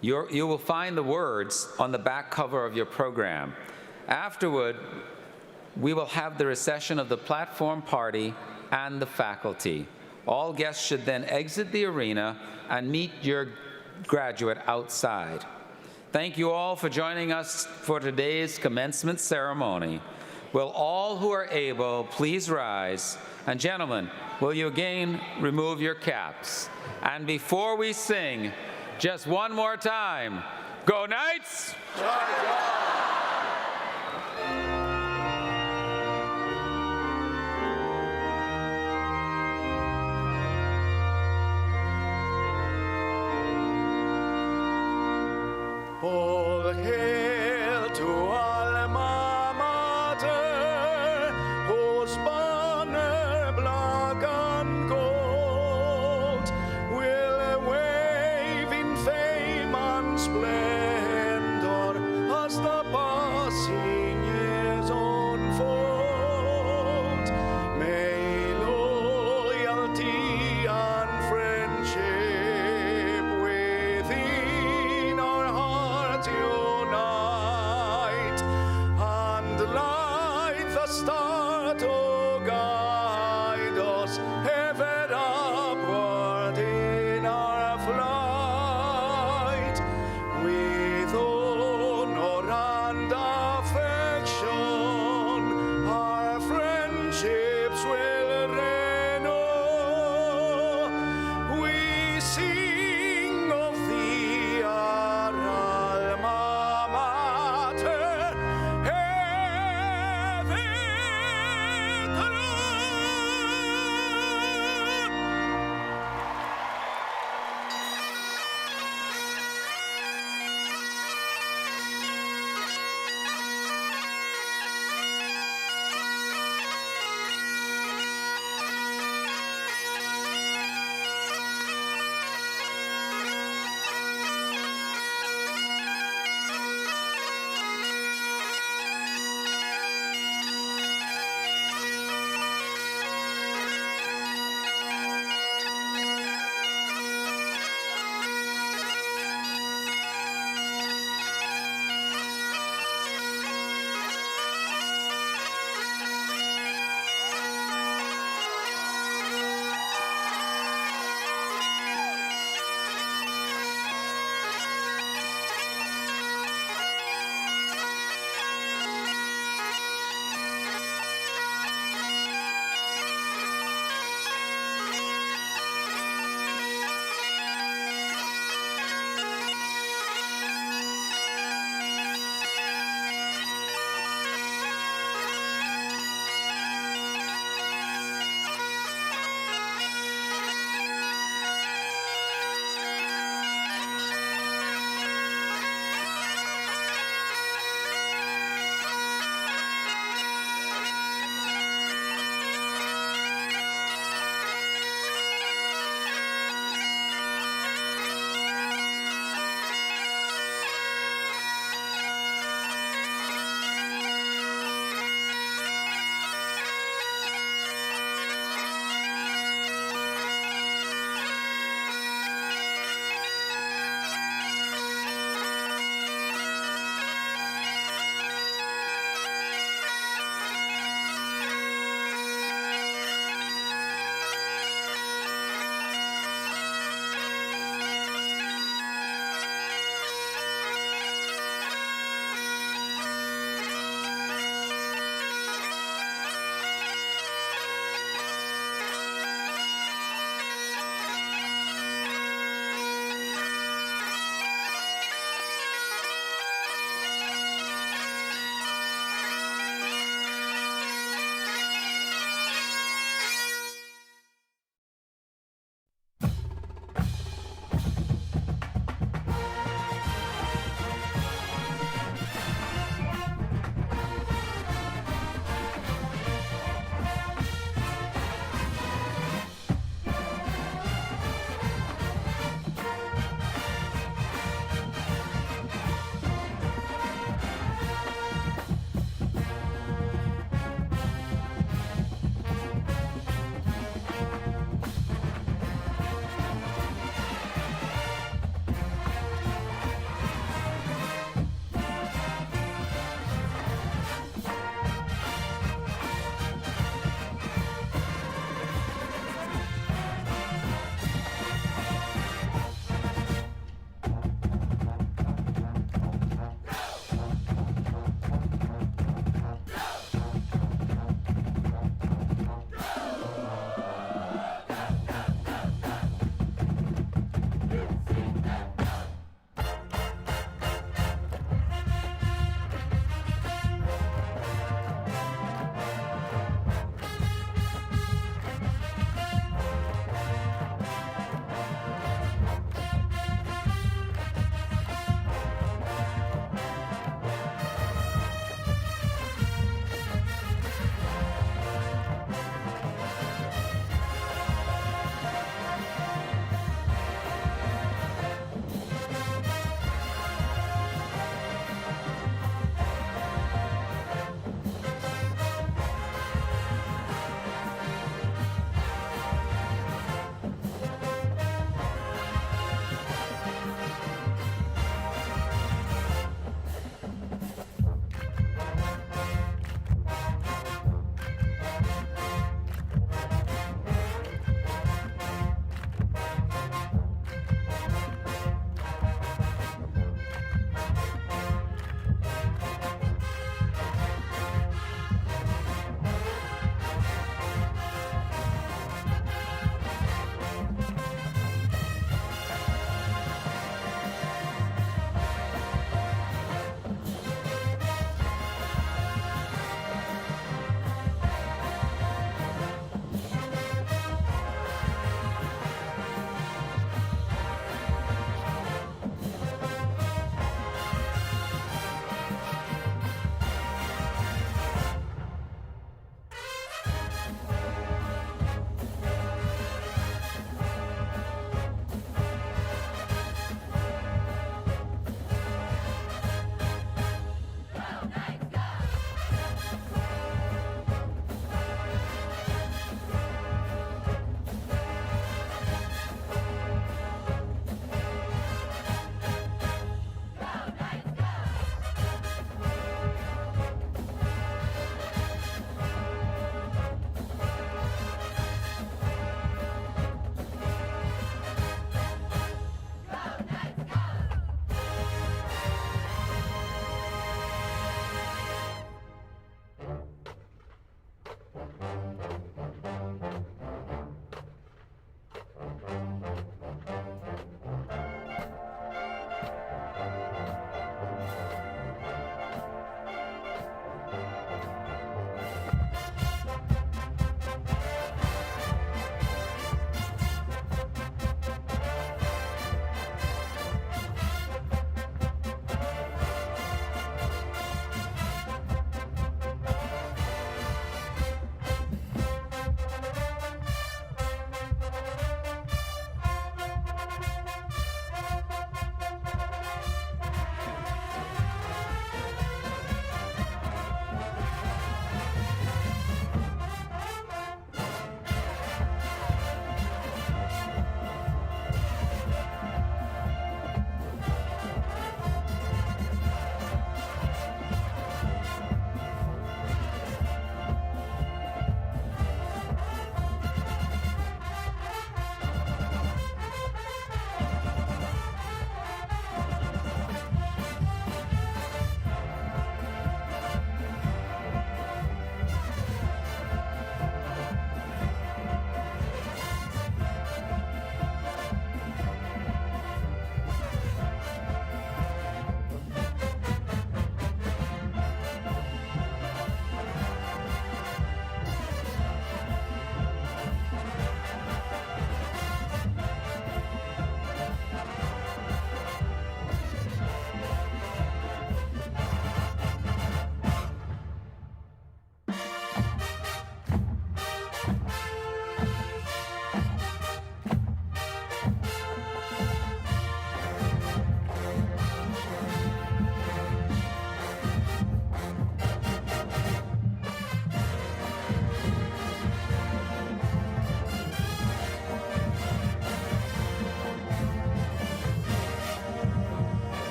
You will find the words on the back cover of your program. Afterward, we will have the recession of the platform party and the faculty. All guests should then exit the arena and meet your graduate outside. Thank you all for joining us for today's commencement ceremony. Will all who are able please rise? And gentlemen, will you again remove your caps? And before we sing, just one more time, go Knights! start